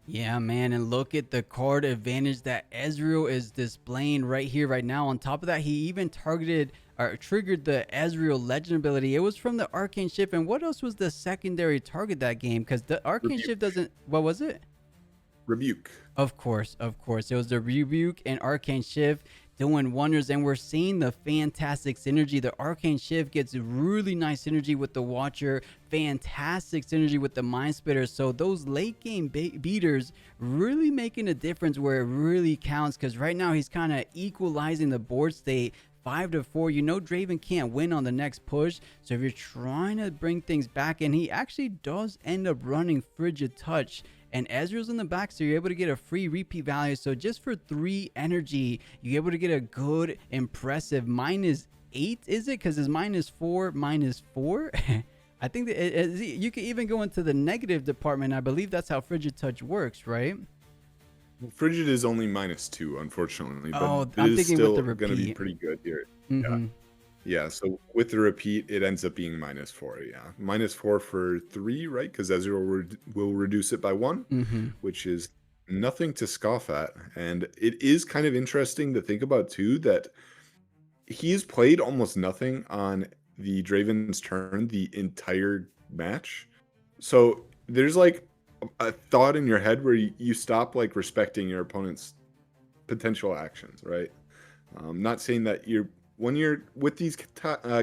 Yeah, man, and look at the card advantage that Ezreal is displaying right here, right now. On top of that, he even targeted or triggered the Ezreal Legend ability. It was from the Arcane Shift, and what else was the secondary target that game? Because the Arcane Rebuke. Shift doesn't... What was it? Rebuke. Of course, of course. It was the Rebuke and Arcane Shift doing wonders, and we're seeing the fantastic synergy. The Arcane Shift gets really nice synergy with the Watcher, fantastic synergy with the Mind Splitter. So those late game beaters really making a difference where it really counts, because right now he's kind of equalizing the board state. 5-4. You know Draven can't win on the next push, so if you're trying to bring things back, and he actually does end up running Frigid Touch, and Ezreal's in the back, so you're able to get a free repeat value. So just for 3 energy, you're able to get a good, impressive -8, is it? Because it's -4, -4. I think that you can even go into the negative department. I believe that's how Frigid Touch works, right? Frigid is only -2, unfortunately, but Oh, it I'm is thinking with still the going to be repeat. pretty good here. Yeah. Mm-hmm. Yeah, so with the repeat, it ends up being -4. Yeah, -4 for 3, right? Because Ezreal will reduce it by 1, Mm-hmm. which is nothing to scoff at. And it is kind of interesting to think about too that he's played almost nothing on the Draven's turn the entire match. So there's like a thought in your head where you stop like respecting your opponent's potential actions, right? Not saying that when you're with these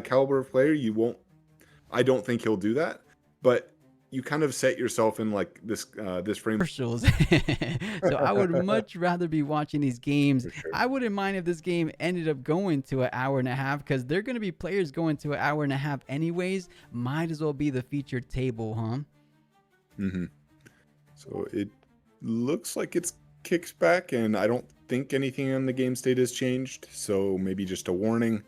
caliber of player, you won't. I don't think he'll do that, but you kind of set yourself in like this frame. Commercials. So I would much rather be watching these games. For sure. I wouldn't mind if this game ended up going to an hour and a half, because they're going to be players going to an hour and a half anyways. Might as well be the featured table, huh? Hmm. So it looks like it's kicked back, and I don't think anything on the game state has changed. So maybe just a warning.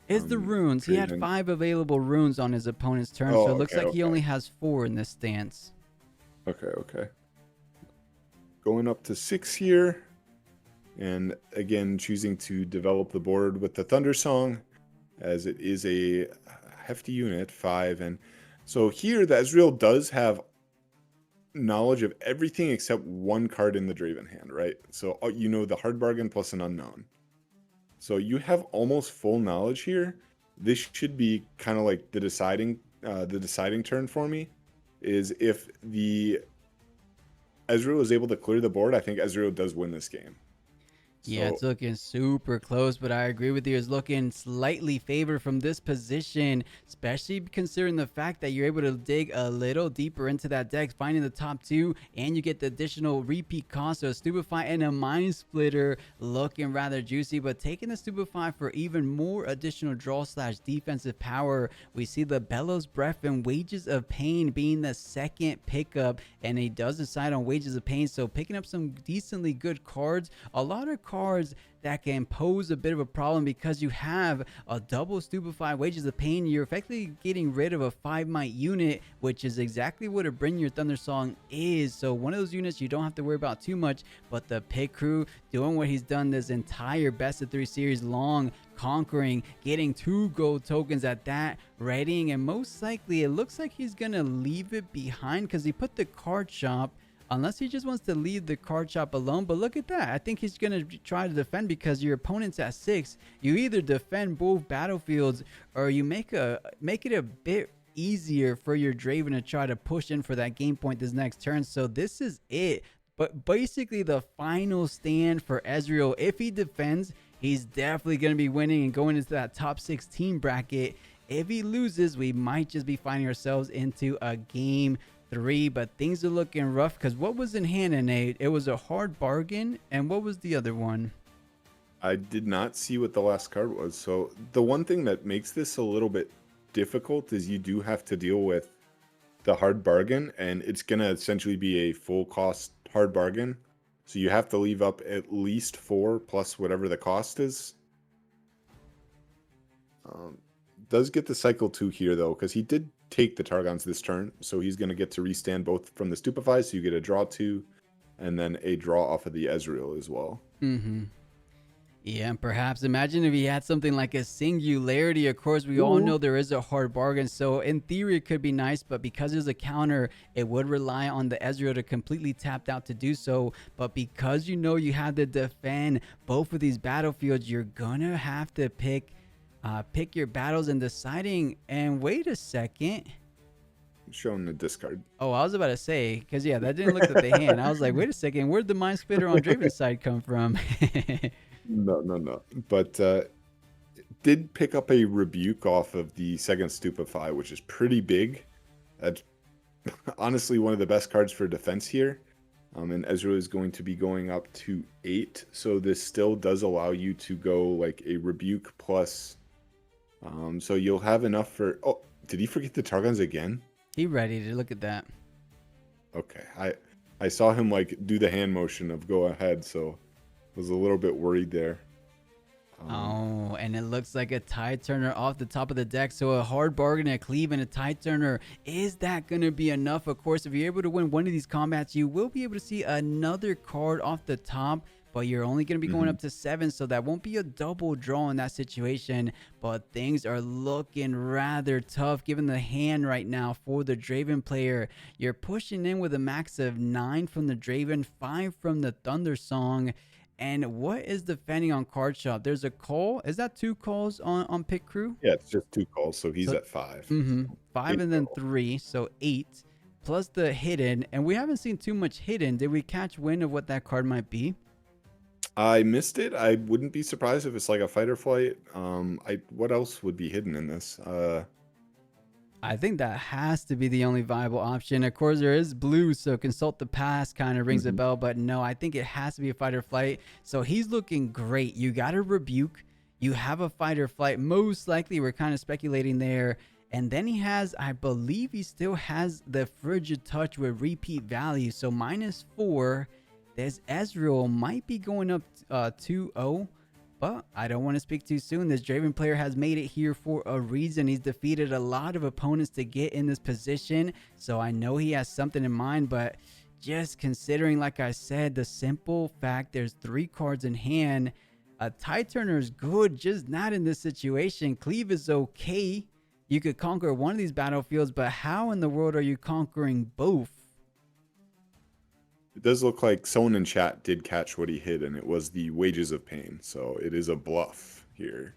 It's the runes. He had Draven. 5 available runes on his opponent's turn, Oh, so it looks okay, like he okay. only has 4 in this stance. Okay. Going up to 6 here. And again, choosing to develop the board with the Thunder Song, as it is a hefty unit, 5. And so here, the Ezreal does have knowledge of everything except one card in the Draven hand, right? So you know the hard bargain plus an unknown. So you have almost full knowledge here. This should be kind of like the deciding turn for me. Is if the Ezreal is able to clear the board, I think Ezreal does win this game. Yeah, So it's looking super close, but I agree with you. It's looking slightly favored from this position, especially considering the fact that you're able to dig a little deeper into that deck, finding the top two, and you get the additional repeat cost. So a Stupefy and a Mind Splitter looking rather juicy, but taking the Stupefy for even more additional draw slash defensive power. We see the Bellows Breath and Wages of Pain being the second pickup, and he does decide on Wages of Pain. So picking up some decently good cards, a lot of cards that can pose a bit of a problem because you have a double Stupefy Wages of Pain. You're effectively getting rid of a 5-might unit, which is exactly what a Bring Your Thunder Song is. So one of those units you don't have to worry about too much, but the Pit Crew doing what he's done this entire best of 3 series long, conquering, getting 2 gold tokens at that, readying, and most likely it looks like he's gonna leave it behind because he put the card shop, unless he just wants to leave the card shop alone. But look at that. I think he's going to try to defend because your opponent's at 6. You either defend both battlefields or you make it a bit easier for your Draven to try to push in for that game point this next turn. So this is it. But basically the final stand for Ezreal, if he defends, he's definitely going to be winning and going into that top 16 bracket. If he loses, we might just be finding ourselves into a game 3, but things are looking rough because what was in hand, Nate? It was a hard bargain, and what was the other one? I did not see what the last card was. So the one thing that makes this a little bit difficult is you do have to deal with the hard bargain, and it's going to essentially be a full cost hard bargain. So you have to leave up at least 4 plus whatever the cost is. Does get the cycle 2 here though, because he did take the Targons this turn, so he's going to get to restand both from the Stupefy, so you get a draw 2 and then a draw off of the Ezreal as well. Yeah, and perhaps imagine if he had something like a Singularity. Of course, we all know there is a hard bargain, so in theory it could be nice, but because there's a counter, it would rely on the Ezreal to completely tapped out to do so. But because you know you have to defend both of these battlefields, you're gonna have to pick your battles and deciding. And wait a second, Showing the discard. oh, I was about to say, because yeah, that didn't look at the hand. I was like, wait a second, where'd the Mind Splitter on Draven's side come from? No. But did pick up a Rebuke off of the second Stupefy, which is pretty big. That's honestly one of the best cards for defense here. And Ezreal is going to be going up to 8. So this still does allow you to go like a Rebuke plus. So you'll have enough for... Oh, did he forget the Targons again? He ready to look at that. Okay. I saw him like do the hand motion of go ahead, so was a little bit worried there. Oh, and it looks like a Tide Turner off the top of the deck. So a hard bargain, a cleave, and a Tide Turner. Is that going to be enough? Of course, if you're able to win one of these combats, you will be able to see another card off the top. But you're only going to be going up to 7, so that won't be a double draw in that situation. But things are looking rather tough given the hand right now for the Draven player. You're pushing in with a max of 9 from the Draven, 5 from the Thunder Song. And what is defending on card shop? There's a call. Is that 2 calls on Pit Crew? Yeah, it's just 2 calls, so he's at 5. 5 and then 3, so 8. Plus the hidden. And we haven't seen too much hidden. Did we catch wind of what that card might be? I missed it. I wouldn't be surprised if it's like a fight or flight. What else would be hidden in this? I think that has to be the only viable option. Of course, there is blue, so consult the past kind of rings a bell, but no, I think it has to be a fight or flight. So he's looking great. You got a Rebuke. You have a fight or flight. Most likely, we're kind of speculating there. And then he has, I believe he still has the Frigid Touch with repeat value. So -4. This Ezreal might be going up 2-0, but I don't want to speak too soon. This Draven player has made it here for a reason. He's defeated a lot of opponents to get in this position, so I know he has something in mind, but just considering, like I said, the simple fact there's 3 cards in hand, a Tide Turner is good, just not in this situation. Cleave is okay. You could conquer one of these battlefields, but how in the world are you conquering both? It does look like someone in chat did catch what he hit, and it was the Wages of Pain. So it is a bluff here.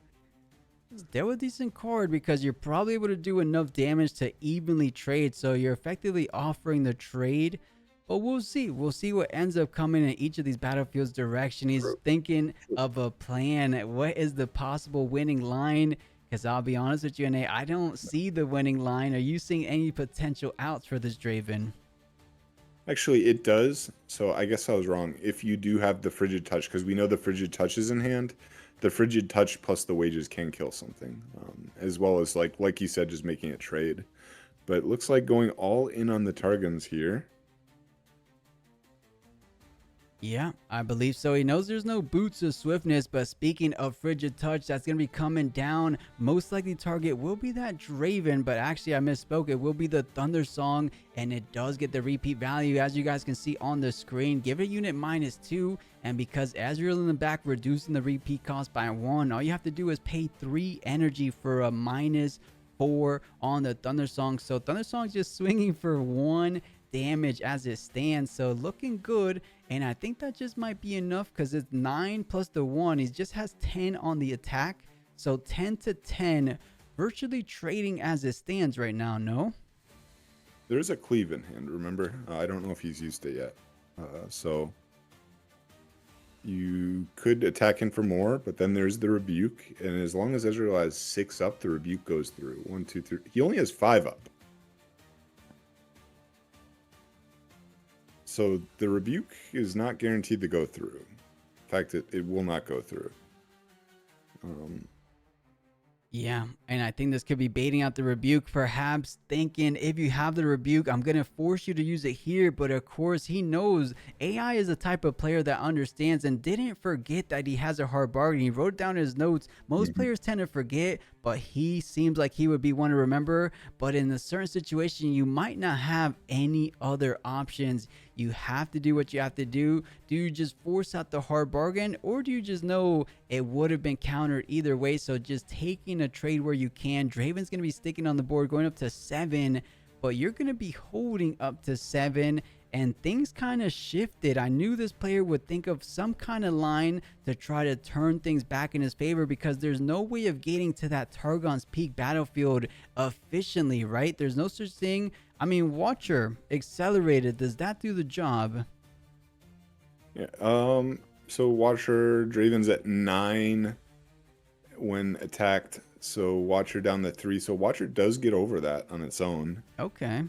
Still a decent card because you're probably able to do enough damage to evenly trade. So you're effectively offering the trade. But we'll see. We'll see what ends up coming in each of these battlefields direction. He's thinking of a plan. What is the possible winning line? Because I'll be honest with you, Nate, I don't see the winning line. Are you seeing any potential outs for this Draven? Actually, it does. So I guess I was wrong. If you do have the Frigid Touch, because we know the Frigid Touch is in hand, the Frigid Touch plus the Wages can kill something, as well as like you said, just making a trade. But it looks like going all in on the Targons here. Yeah, I believe so. He knows there's no Boots of Swiftness, but speaking of Frigid Touch, that's going to be coming down. Most likely target will be that Draven, but actually I misspoke. It will be the Thunder Song, and it does get the repeat value, as you guys can see on the screen. Give it unit -2, and because Ezreal in the back reducing the repeat cost by 1, all you have to do is pay 3 energy for a -4 on the Thunder Song. So Thunder Song's just swinging for 1 damage as it stands, so looking good. And I think that just might be enough because it's 9 plus the 1. He just has 10 on the attack, so 10 to 10, virtually trading as it stands right now. No, There's a cleave in hand, remember? I don't know if he's used it yet, so you could attack him for more, but then there's the rebuke, and as long as Ezreal has 6 up, the rebuke goes through. 1 2 3. He only has 5 up. So the rebuke is not guaranteed to go through. In fact, it will not go through. yeah, and I think this could be baiting out the rebuke, perhaps thinking if you have the rebuke, I'm going to force you to use it here. But of course, he knows AI is the type of player that understands and didn't forget that he has a hard bargain. He wrote down his notes. Most players tend to forget, but he seems like he would be one to remember. But in a certain situation, you might not have any other options. You have to do what you have to do. Do you just force out the hard bargain, or do you just know it would have been countered either way? So just taking a trade where you can. Draven's going to be sticking on the board going up to 7, but you're going to be holding up to 7, and things kind of shifted. I knew this player would think of some kind of line to try to turn things back in his favor, because there's no way of getting to that Targon's Peak battlefield efficiently, right? There's no such thing. I mean, Watcher accelerated. Does that do the job? Yeah. So Watcher, Draven's at 9 when attacked. So Watcher down to 3. So Watcher does get over that on its own. Okay.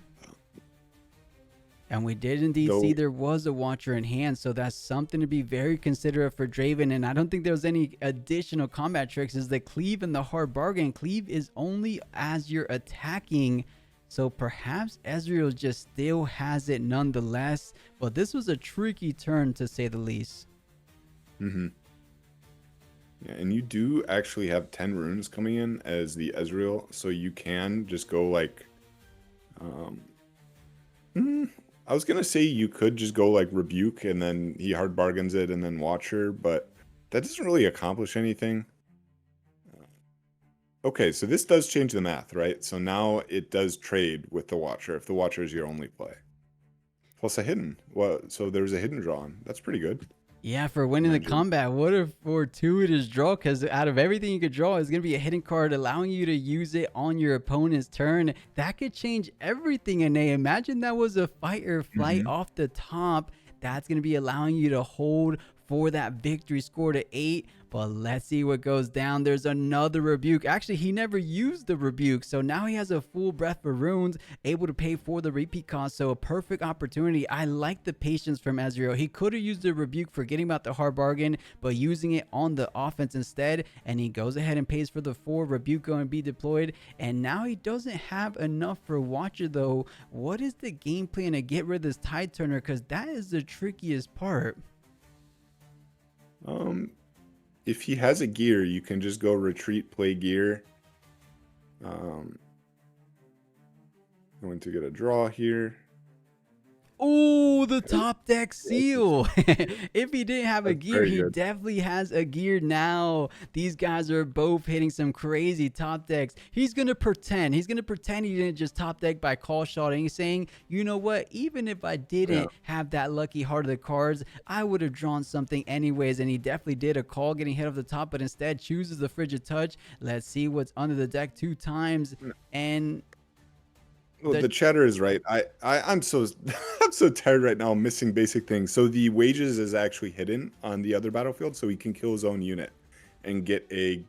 And we did indeed see there was a Watcher in hand, so that's something to be very considerate for Draven. And I don't think there was any additional combat tricks. Is the cleave and the hard bargain. Cleave is only as you're attacking, so perhaps Ezreal just still has it nonetheless. But this was a tricky turn, to say the least. Yeah, and you do actually have 10 runes coming in as the Ezreal, so you can just go like I was gonna say you could just go like rebuke and then he hard bargains it and then Watcher, but that doesn't really accomplish anything. Okay, so this does change the math, right? So now it does trade with the Watcher if the Watcher is your only play. Plus a hidden. Well, so there's a hidden draw on. That's pretty good. Yeah, for winning the combat. What a fortuitous draw, because out of everything you could draw is going to be a hidden card allowing you to use it on your opponent's turn. That could change everything. And imagine that was a fight or flight off the top. That's going to be allowing you to hold for that victory score to 8. But let's see what goes down. There's another rebuke. Actually, he never used the rebuke, so now he has a full breath of runes, able to pay for the repeat cost. So a perfect opportunity. I like the patience from Ezreal. He could have used the rebuke, forgetting about the hard bargain, but using it on the offense instead, and he goes ahead and pays for the 4. Rebuke going to be deployed, and now he doesn't have enough for Watcher though. What is the game plan to get rid of this Tide Turner? Because that is the trickiest part. If he has a gear, you can just go retreat, play gear. Going to get a draw here. Oh, the top deck seal. If he didn't have a That's gear, very he good. definitely has a gear now. These guys are both hitting some crazy top decks. He's going to pretend. He's going to pretend he didn't just top deck by call shot. And he's saying, you know what? Even if I Yeah. didn't have that lucky heart of the cards, I would have drawn something anyways. And he definitely did a call getting hit off the top, but instead chooses the Frigid Touch. Let's see what's under the deck 2 times. And Well, the the chatter is right. I'm so I'm so tired right now, missing basic things. So the wages is actually hidden on the other battlefield, so he can kill his own unit and get a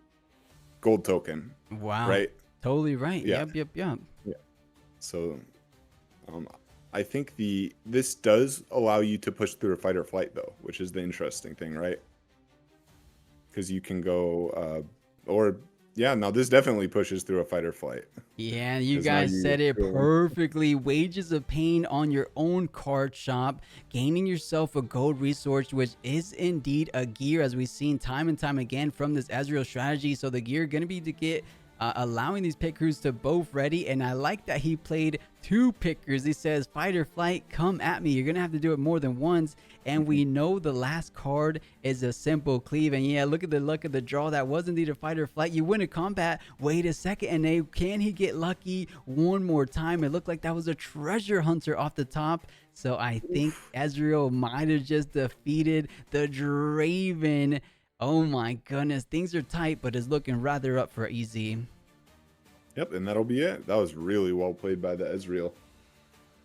gold token, wow, right? totally right. Yeah. Yep. Yeah. So, I think this does allow you to push through a fight or flight though, which is the interesting thing, right? Because you can go, or yeah, now this definitely pushes through a fight or flight. Yeah, you 'Cause now guys you said it feel one- perfectly. Wages of Pain on your own card shop, gaining yourself a gold resource, which is indeed a gear, as we've seen time and time again from this Ezreal strategy. So the gear going to be to get allowing these pit crews to both ready. And I like that he played 2 pickers. He says, fight or flight, come at me. You're going to have to do it more than once. And we know the last card is a simple cleave. And yeah, look at the luck of the draw. That was indeed a fight or flight. You win a combat. Wait a second. And can he get lucky one more time? It looked like that was a treasure hunter off the top. So I think Ezreal might have just defeated the Draven. Oh my goodness. Things are tight, but it's looking rather up for easy. Yep, and that'll be it. That was really well played by the Ezreal.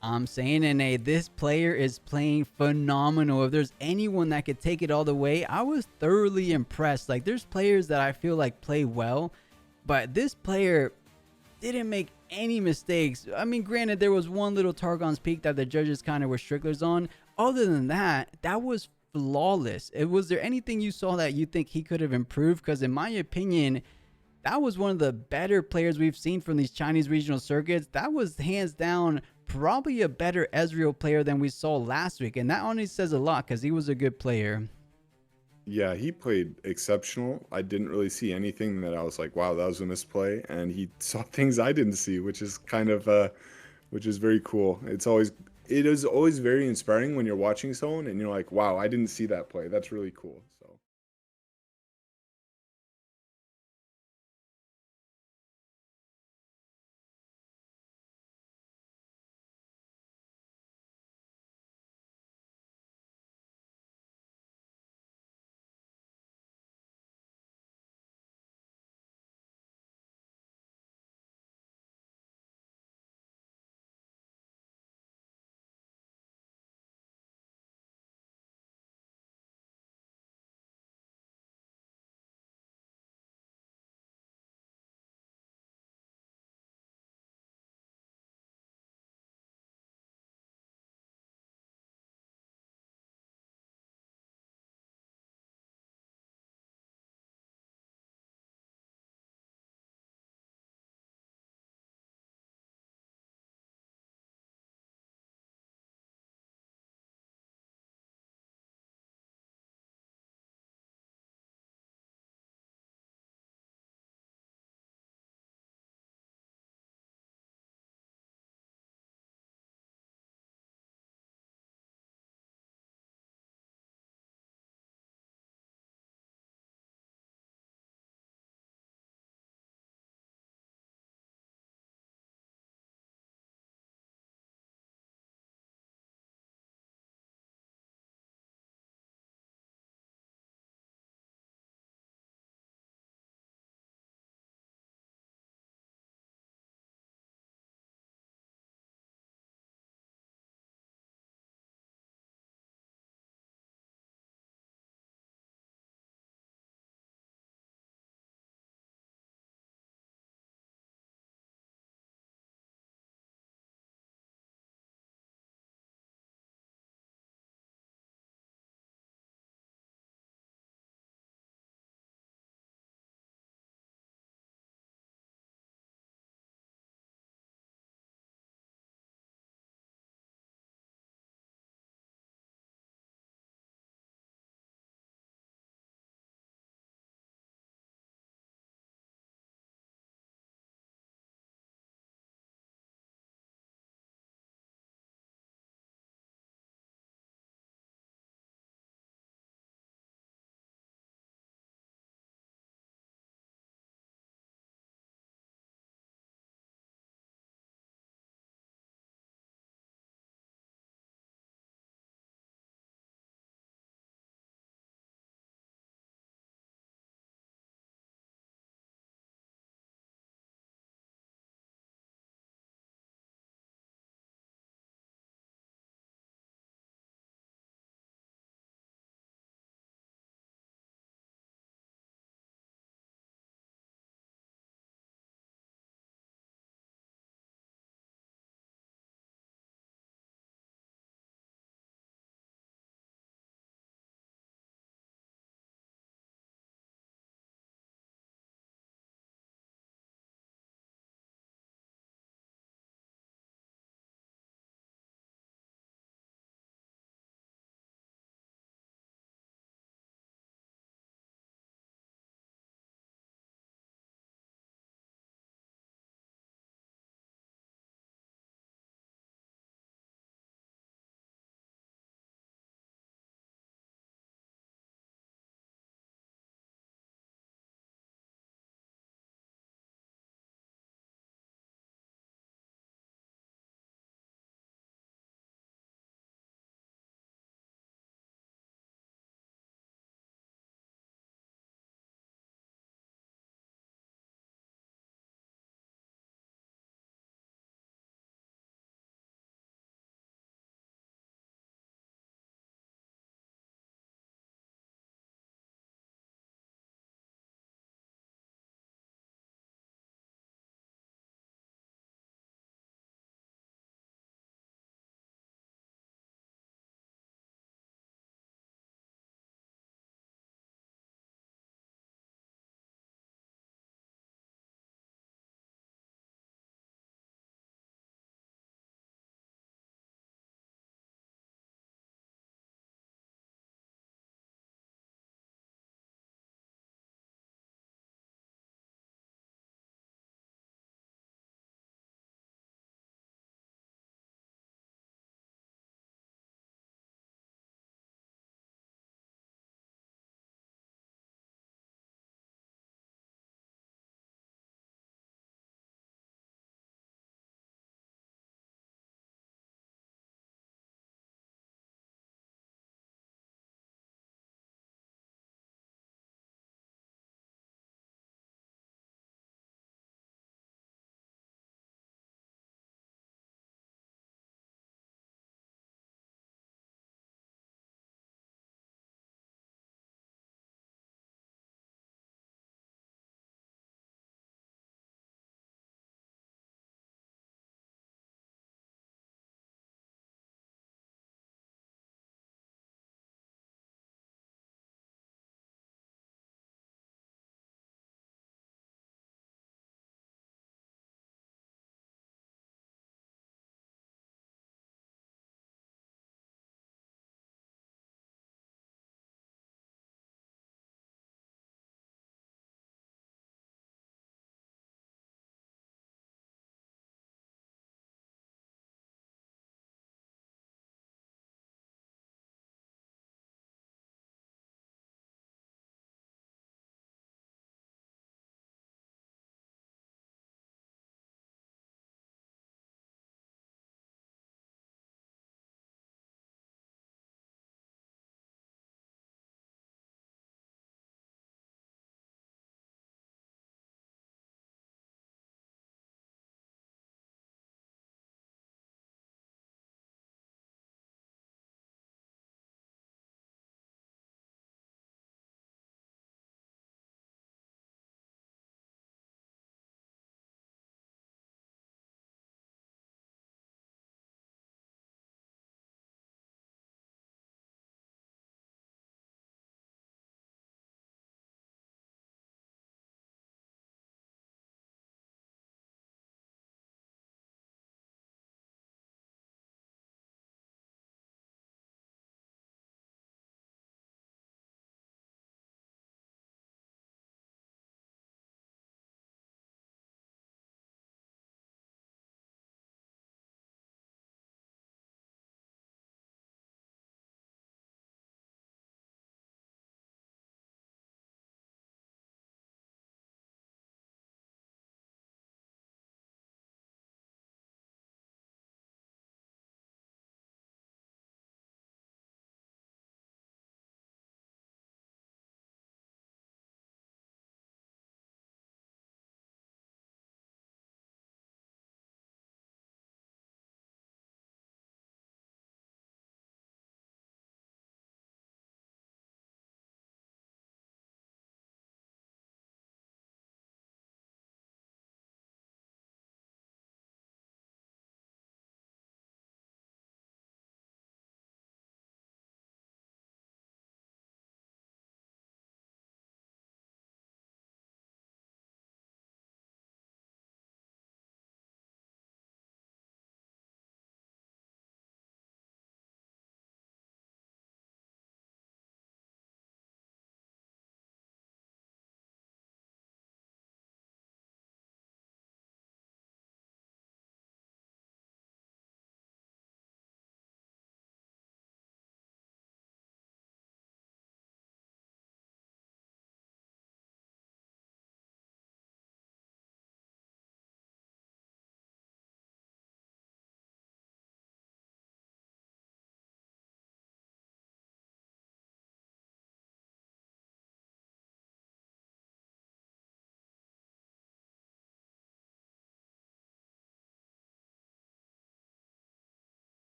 I'm saying, and this player is playing phenomenal. If there's anyone that could take it all the way, I was thoroughly impressed. Like, there's players that I feel like play well, but this player didn't make any mistakes. I mean, granted, there was one little Targon's Peak that the judges kind of were stricklers on. Other than that, that was flawless. Was there anything you saw that you think he could have improved? Because in my opinion, that was one of the better players we've seen from these Chinese regional circuits. That was hands down probably a better Ezreal player than we saw last week. And that honestly says a lot because he was a good player. Yeah, he played exceptional. I didn't really see anything that I was like, wow, that was a misplay. And he saw things I didn't see, which is kind of, which is very cool. It is always very inspiring when you're watching someone and you're like, wow, I didn't see that play. That's really cool. So.